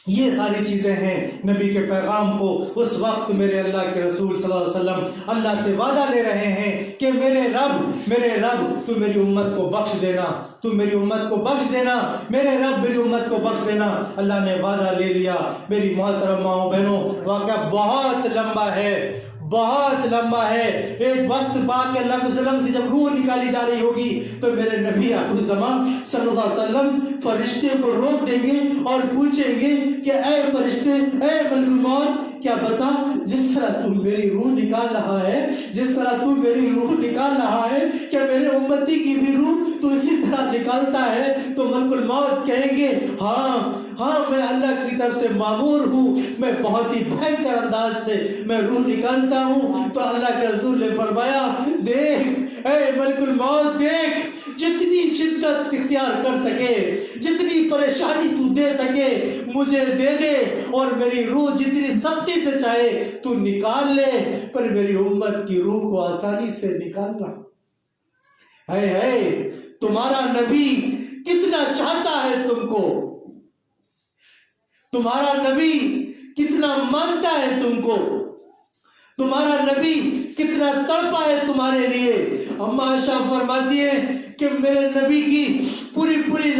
یہ ساری چیزیں ہیں نبی کے پیغام کو. اس وقت میرے اللہ کے رسول صلی اللہ علیہ وسلم اللہ سے وعدہ لے رہے ہیں کہ میرے رب تو میری امت کو بخش دینا، تو میری امت کو بخش دینا، میرے رب میری امت کو بخش دینا. اللہ نے وعدہ لے لیا. میری محترم ماؤں بہنوں، واقعہ بہت لمبا ہے، بہت لمبا ہے. ایک وقت پاک اللہ کے وسلم سے جب روح نکالی جا رہی ہوگی تو میرے نبی آخر الزمان صلی اللہ علیہ وسلم فرشتے کو روک دیں گے اور پوچھیں گے کہ اے فرشتے، اے ملک الموت، کیا بتا جس طرح تم میری روح نکال رہا ہے، جس طرح تم میری روح نکال رہا ہے، کیا میرے امتی کی بھی روح تو اسی طرح نکالتا ہے؟ تو ملک الموت کہیں گے ہاں میں اللہ کی طرف سے مامور ہوں، میں بہت ہی بھینکر انداز سے میں روح نکالتا ہوں. تو اللہ کے رسول نے فرمایا دیکھ اے ملک الموت، دیکھ جتنی شدت اختیار کر سکے، جتنی پریشانی تو دے سکے مجھے دے دے، اور میری روح جتنی سختی سے چاہے تو نکال لے، پر میری امت کی روح کو آسانی سے نکالنا. ہے تمہارا نبی کتنا چاہتا ہے تم کو، تمہارا نبی کتنا مانتا ہے تم کو، تمہارا نبی کتنا تڑپا ہے تمہارے لیے. اما عائشہ فرماتی ہے کہ میرے نبی کی پوری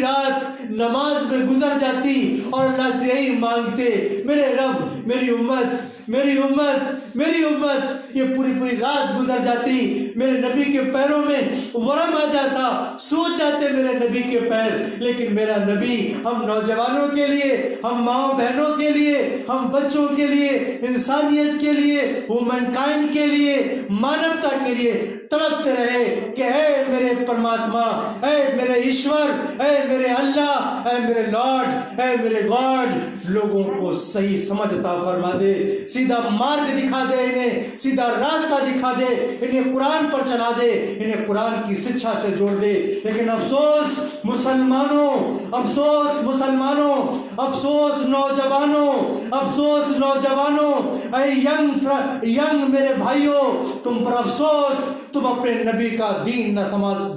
رات نماز میں گزر جاتی اور اللہ سے یہی مانگتے میرے رب میری امت میری امت میری امت، یہ پوری پوری رات گزر جاتی، میرے نبی کے پیروں میں ورم آ جاتا، سو جاتے میرے نبی کے پیر، لیکن میرا نبی ہم نوجوانوں کے لیے، ہم ماؤں بہنوں کے لیے، ہم بچوں کے لیے، انسانیت کے لیے، ہیومن کائنڈ کے لیے، مانوتا کے لیے تڑپتے رہے کہ اے میرے پرماتما، اے میرے ایشور، اے میرے اللہ، اے میرے لارڈ، اے میرے گاڈ، لوگوں کو صحیح سمجھ عطا فرما دے، سیدھا مارگ دکھا دے، انہیں سیدھا راستہ دکھا دے، انہیں قرآن پر چلا دے، انہیں قرآن کی شکشا سے جوڑ دے۔ لیکن افسوس مسلمانوں، افسوس مسلمانوں، افسوس نوجوانوں، افسوس نوجوانوں، اے ینگ میرے بھائیوں، تم پر افسوس، تم اپنے نبی کا دین نہ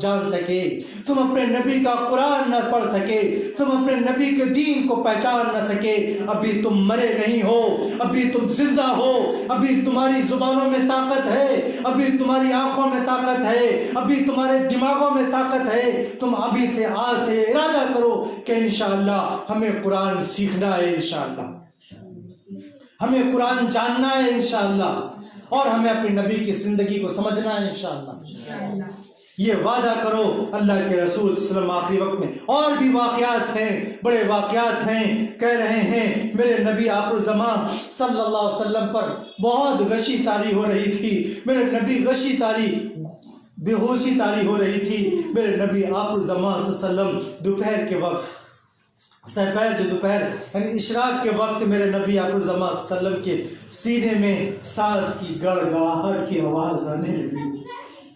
جان سکے، تم اپنے نبی کا قرآن نہ پڑھ سکے، تم اپنے نبی کے دین کو پہچان نہ سکے۔ ابھی تم مرے نہیں ہو، ابھی تم زندہ ہو، ابھی تمہاری زبانوں میں طاقت ہے، ابھی تمہاری آنکھوں میں طاقت ہے، ابھی تمہارے دماغوں میں طاقت ہے۔ تم ابھی سے آج سے ارادہ کرو کہ انشاءاللہ ہمیں قرآن سیکھنا ہے، انشاءاللہ ہمیں قرآن جاننا ہے، انشاءاللہ، اور ہمیں اپنی نبی کی زندگی کو سمجھنا ہے، انشاءاللہ۔ یہ وعدہ کرو۔ اللہ کے رسول صلی اللہ علیہ وسلم آخری وقت میں اور بھی واقعات ہیں، بڑے واقعات ہیں، کہہ رہے ہیں میرے نبی آخر الزمان صلی اللہ علیہ وسلم پر بہت غشی طاری ہو رہی تھی، میرے نبی غشی طاری، بے ہوشی طاری ہو رہی تھی، میرے نبی آخر الزمان صلی اللہ علیہ وسلم دوپہر کے وقت، سپہر جو دوپہر یعنی اشراق کے وقت، میرے نبی آخر الزمان صلی اللہ علیہ وسلم کے سینے میں سانس کی گڑگڑاہٹ کی آواز آنے لگی،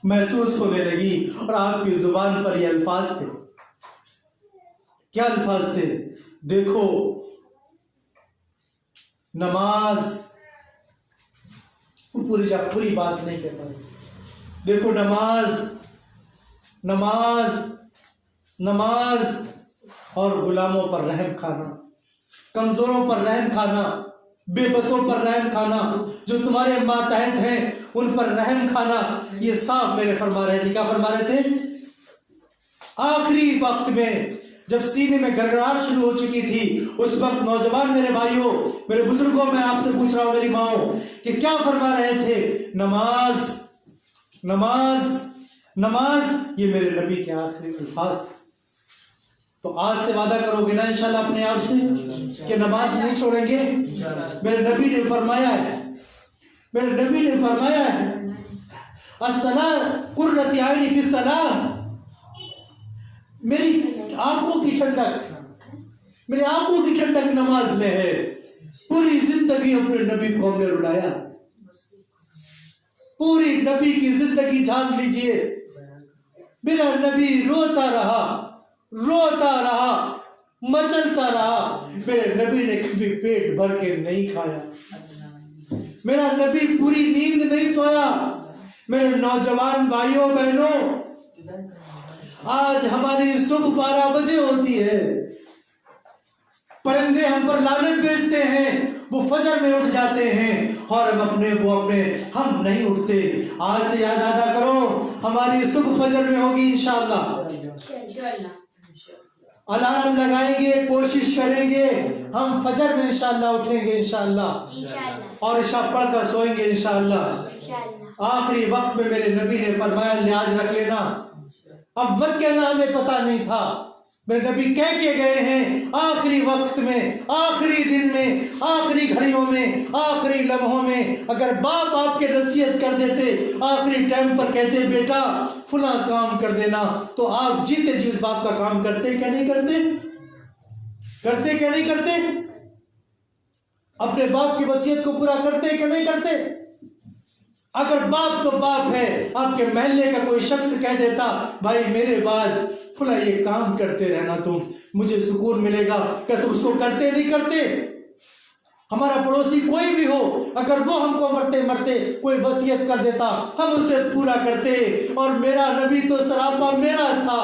محسوس ہونے لگی، اور آپ کی زبان پر یہ الفاظ تھے۔ کیا الفاظ تھے؟ دیکھو نماز، پوری بات نہیں کہہ پائی، دیکھو نماز نماز نماز اور غلاموں پر رحم کھانا، کمزوروں پر رحم کھانا، بے بسوں پر رحم کھانا، جو تمہارے ماتحت ہیں ان پر رحم کھانا، یہ صاف میرے فرما رہے تھے۔ کیا فرما رہے تھے؟ آخری وقت میں جب سینے میں گڑگڑاہٹ شروع ہو چکی تھی، اس وقت نوجوان میرے بھائیوں، میرے بزرگوں، میں آپ سے پوچھ رہا ہوں، میری ماؤں، کہ کیا فرما رہے تھے؟ نماز نماز نماز، یہ میرے نبی کے آخری الفاظ تھے۔ تو آج سے وعدہ کرو گے نا انشاءاللہ اپنے آپ سے کہ نماز نہیں چھوڑیں گے؟ میرے نبی نے فرمایا ہے، میرے نبی نے فرمایا ہے، الصلاۃ قرۃ عینی فی الصلاۃ، میری آنکھوں کی ٹھنڈک، میری آنکھوں کی ٹھنڈک نماز میں ہے۔ پوری زندگی اپنے نبی کو ہم نے رلایا، پوری نبی کی زندگی جھانک لیجئے، میرا نبی روتا رہا، روتا رہا، مچلتا رہا، میرے نبی نے کبھی پیٹ بھر کے نہیں کھایا، میرا نبی پوری نیند نہیں سویا۔ میرے نوجوان بھائیوں بہنوں، آج ہماری صبح 12 بجے ہوتی ہے، پرندے ہم پر لعنت بھیجتے ہیں، وہ فجر میں اٹھ جاتے ہیں، اور ہم نہیں اٹھتے۔ آج سے یاد ادا کرو، ہماری صبح فجر میں ہوگی انشاءاللہ، الارم لگائیں گے، کوشش کریں گے، ہم فجر میں انشاءاللہ اٹھیں گے انشاءاللہ، اور عشاء پڑھ کر سوئیں گے انشاءاللہ۔ آخری وقت میں میرے نبی نے فرمایا لحاظ رکھ لینا، اب مت کہنا ہمیں پتہ نہیں تھا، میرے نبی کہہ کے گئے ہیں آخری وقت میں، آخری دن میں، آخری گھڑیوں میں، آخری لمحوں میں، اگر باپ آپ کے نصیحت کر دیتے، آخری ٹائم پر کہتے بیٹا فلاں کام کر دینا، تو آپ جیتے جی اس باپ کا کام کرتے کیا نہیں کرتے؟ کرتے کیا نہیں کرتے؟ اپنے باپ کی وصیت کو پورا کرتے کہ نہیں کرتے؟ اگر باپ تو باپ ہے، آپ کے محلے کا کوئی شخص کہہ دیتا بھائی میرے بعد فلاں یہ کام کرتے رہنا، تم مجھے سکون ملے گا، کیا تم اس کو کرتے نہیں کرتے؟ ہمارا پڑوسی کوئی بھی ہو، اگر وہ ہم کو مرتے مرتے کوئی وصیت کر دیتا، ہم اسے پورا کرتے۔ اور میرا نبی تو سراپا میرا تھا،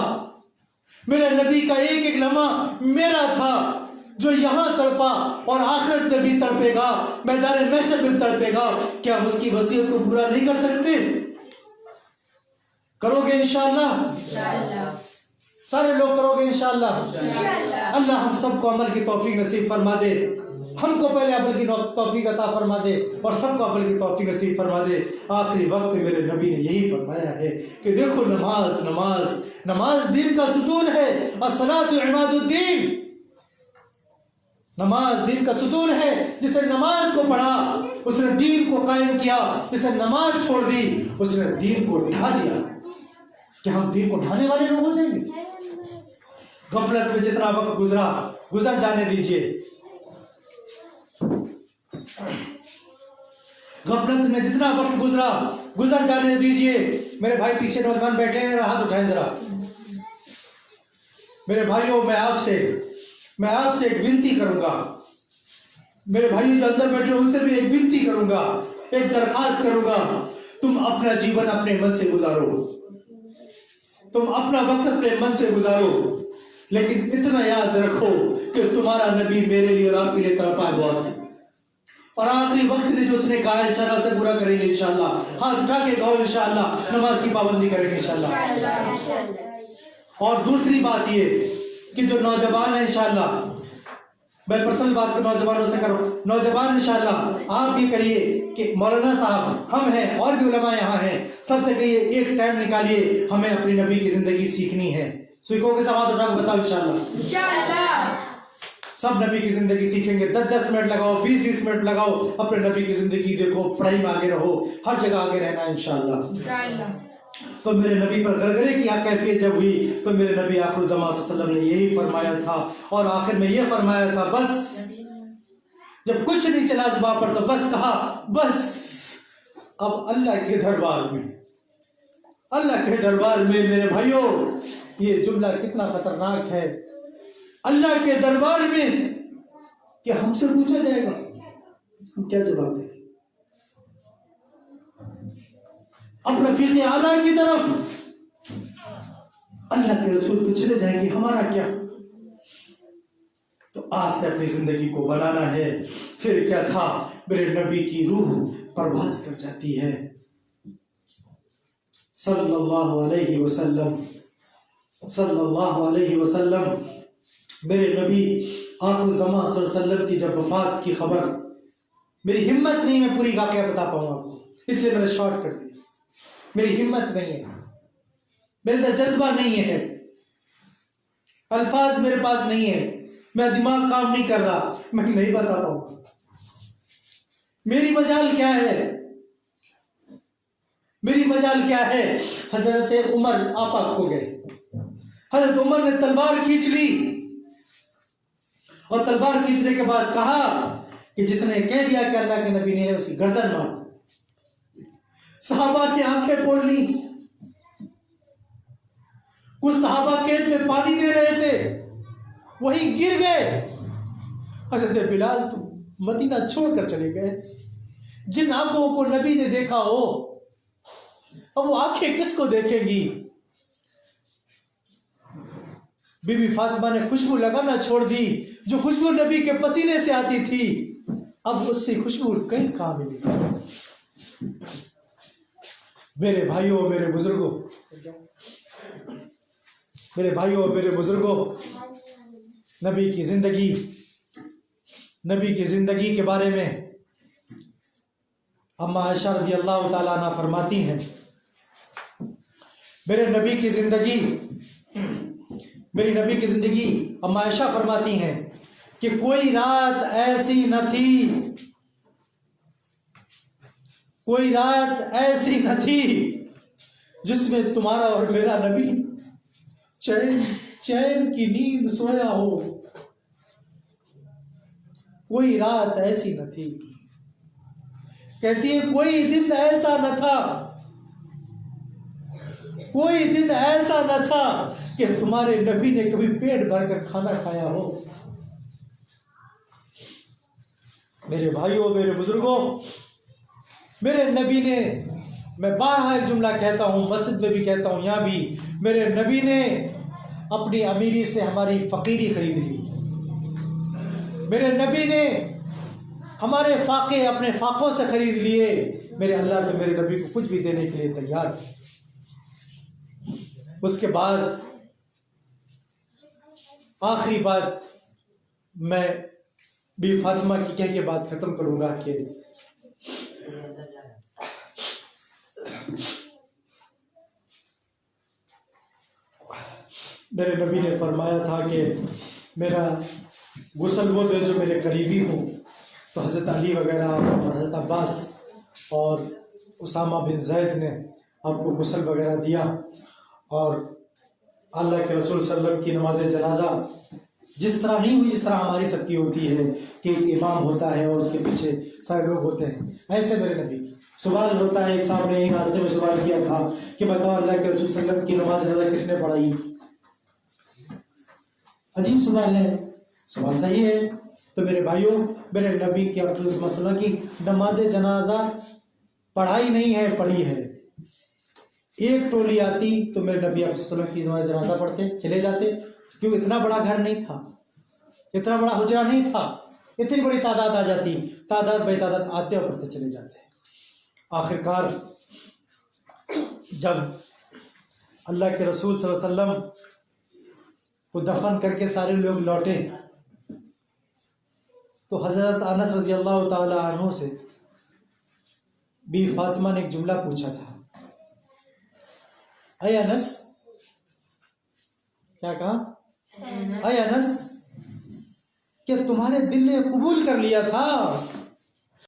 میرے نبی کا ایک ایک لمحہ میرا تھا، جو یہاں تڑپا اور آخرت میں بھی تڑپے گا، میدان محشر میں تڑپے گا، کیا ہم اس کی وصیت کو پورا نہیں کر سکتے؟ کرو گے انشاءاللہ؟ سارے لوگ کرو گے انشاءاللہ؟ اللہ ہم سب کو عمل کی توفیق نصیب فرما دے۔ ہم کو پہلے عمل کی توفیق عطا فرما دے اور سب کو عمل کی توفیق نصیب فرما دے۔ آخری وقت میں میرے نبی نے یہی فرمایا ہے کہ دیکھو نماز نماز نماز دین کا ستون ہے، الصلاۃ عماد الدین، نماز دین کا ستون ہے۔ جس نے نماز کو پڑھا اس نے دین کو قائم کیا، جس نے نماز چھوڑ دی اس نے دین کو ڈھا دیا۔ کہ ہم دین کو ڈھانے والے لوگ ہو جائیں گے؟ غفلت میں جتنا وقت گزر جانے دیجئے، غفلت میں جتنا وقت گزر جانے دیجئے۔ میرے بھائی پیچھے نوجوان بیٹھے ہیں، ہاتھ اٹھائیں ذرا۔ میرے بھائیوں میں آپ سے ایک ونتی کروں گا، میرے بھائی جو اندر بیٹھے ان سے بھی ایک ونتی کروں گا، ایک درخواست کروں گا، تم اپنا جیون اپنے من سے گزارو، تم اپنا وقت اپنے من سے گزارو، لیکن اتنا یاد رکھو کہ تمہارا نبی میرے لیے اور آپ کے لیے تڑپا بہت ہے، اور آخری وقت نے جو اس نے کہا انشاءاللہ سے پورا کریں گے انشاءاللہ۔ ہاتھ اٹھا کے کہو انشاءاللہ نماز کی پابندی کریں گے انشاءاللہ۔ اور دوسری بات یہ کہ جو نوجوان ہیں انشاءاللہ، میں پرسنل بات تو نوجوانوں سے کروں، نوجوان انشاءاللہ آپ یہ کریے کہ مولانا صاحب ہم ہیں اور بھی علماء یہاں ہیں، سب سے کہیے ایک ٹائم نکالیے، ہمیں اپنی نبی کی زندگی سیکھنی ہے۔ سیکھو کے ساتھ اٹھا کے بتاؤ انشاءاللہ۔ سب نبی کی زندگی سیکھیں گے، 10 منٹ لگاؤ، 20 منٹ لگاؤ، اپنے نبی کی زندگی دیکھو، پڑھائی میں آگے رہو، ہر جگہ آگے رہنا ہے انشاءاللہ۔ تو میرے نبی پر غرغرے کی کیفیت جب ہوئی تو میرے نبی آخر الزمان صلی اللہ علیہ وسلم نے یہی فرمایا تھا، اور آخر میں یہ فرمایا تھا بس، جب کچھ نہیں چلا زبان پر تو بس کہا بس اب اللہ کے دربار میں میرے بھائیوں یہ جملہ کتنا خطرناک ہے، اللہ کے دربار میں کہ ہم سے پوچھا جائے گا ہم کیا جواب دیں؟ اب رفیق اعلیٰ کی طرف اللہ کے رسول تو چلے جائیں گے، ہمارا کیا؟ تو آج سے اپنی زندگی کو بنانا ہے۔ پھر کیا تھا، میرے نبی کی روح پرواز کر جاتی ہے صلی اللہ علیہ وسلم۔ میرے نبی آخر زمان صلی اللہ علیہ وسلم کی جب وفات کی خبر، میری ہمت نہیں میں پوری واقعہ بتا پاؤں آپ کو، اس لیے میں نے شارٹ کر دیا، میری ہمت نہیں ہے، میرے اندر جذبہ نہیں ہے، الفاظ میرے پاس نہیں ہے، میرا دماغ کام نہیں کر رہا، میں نہیں بتا پاؤں میری مجال کیا ہے، میری مجال کیا ہے۔ حضرت عمر آپا کھو گئے، حضرت عمر نے تلوار کھینچ لی، اور تلوار کھینچنے کے بعد کہا کہ جس نے کہہ دیا کہ اللہ کے نبی نے اس کی گردن مار، صحابہ نے آنکھیں پھوڑ لی، کچھ صحابہ کھیت میں پانی دے رہے تھے وہی گر گئے۔ حضرت بلال تو مدینہ چھوڑ کر چلے گئے، جن آنکھوں کو نبی نے دیکھا ہو اب وہ آنکھیں کس کو دیکھیں گی؟ بی بی فاطمہ نے خوشبو لگانا چھوڑ دی، جو خوشبو نبی کے پسینے سے آتی تھی اب اس سے خوشبو کہیں کہاں ملی۔ میرے بھائیوں میرے بزرگوں نبی کی زندگی کے بارے میں اما عائشہ رضی اللہ تعالیٰ عنہ فرماتی ہیں، میری نبی کی زندگی اما عائشہ فرماتی ہیں کہ کوئی رات ایسی نہ تھی جس میں تمہارا اور میرا نبی چین کی نیند سویا ہو، کوئی رات ایسی نہ تھی، کہتی ہے کوئی دن ایسا نہ تھا کہ تمہارے نبی نے کبھی پیٹ بھر کر کھانا کھایا ہو۔ میرے بھائیوں میرے بزرگوں، میرے نبی نے، میں بارہا ایک جملہ کہتا ہوں، مسجد میں بھی کہتا ہوں، یہاں بھی، میرے نبی نے اپنی امیری سے ہماری فقیری خرید لی، میرے نبی نے ہمارے فاقے اپنے فاقوں سے خرید لیے، میرے اللہ تو میرے نبی کو کچھ بھی دینے کے لیے تیار تھے۔ اس کے بعد آخری بات میں بی فاطمہ کی کہہ کے بات ختم کروں گا کہ میرے نبی نے فرمایا تھا کہ میرا غسل وہ دے جو میرے قریبی ہوں. تو حضرت علی وغیرہ اور حضرت عباس اور اسامہ بن زید نے آپ کو غسل وغیرہ دیا. اور اللہ کے رسول صلی اللہ علیہ وسلم کی نماز جنازہ جس طرح نہیں ہوئی جس طرح ہماری سب کی ہوتی ہے کہ ایک امام ہوتا ہے اور اس کے پیچھے سارے لوگ ہوتے ہیں، ایسے میرے نبی سوال ہوتا ہے. ایک صاحب نے ایک راستے میں سوال کیا تھا کہ بتاؤ اللہ کے رسول صلی اللہ علیہ وسلم کی نماز جنازہ کس نے پڑھائی؟ عجیب سوال ہے، سوال صحیح ہے. تو میرے بھائیوں، میرے نبی کے مسئلہ کی نماز جنازہ پڑھائی نہیں ہے، پڑھی ہے. ایک ٹولی آتی تو میرے نبی علیہ السلام کی نماز جنازہ پڑھتے، چلے جاتے. کیوں؟ اتنا بڑا گھر نہیں تھا، اتنا بڑا حجرہ نہیں تھا، اتنی بڑی تعداد آ جاتی، تعداد بے تعداد آتے اور پڑھتے چلے جاتے. آخر کار جب اللہ کے رسول صلی اللہ علیہ وسلم کو دفن کر کے سارے لوگ لوٹے تو حضرت انس رضی اللہ تعالی عنہ سے بی فاطمہ نے ایک جملہ پوچھا تھا. اے انس، کیا کہا؟ اے انس، کہ تمہارے دل نے قبول کر لیا تھا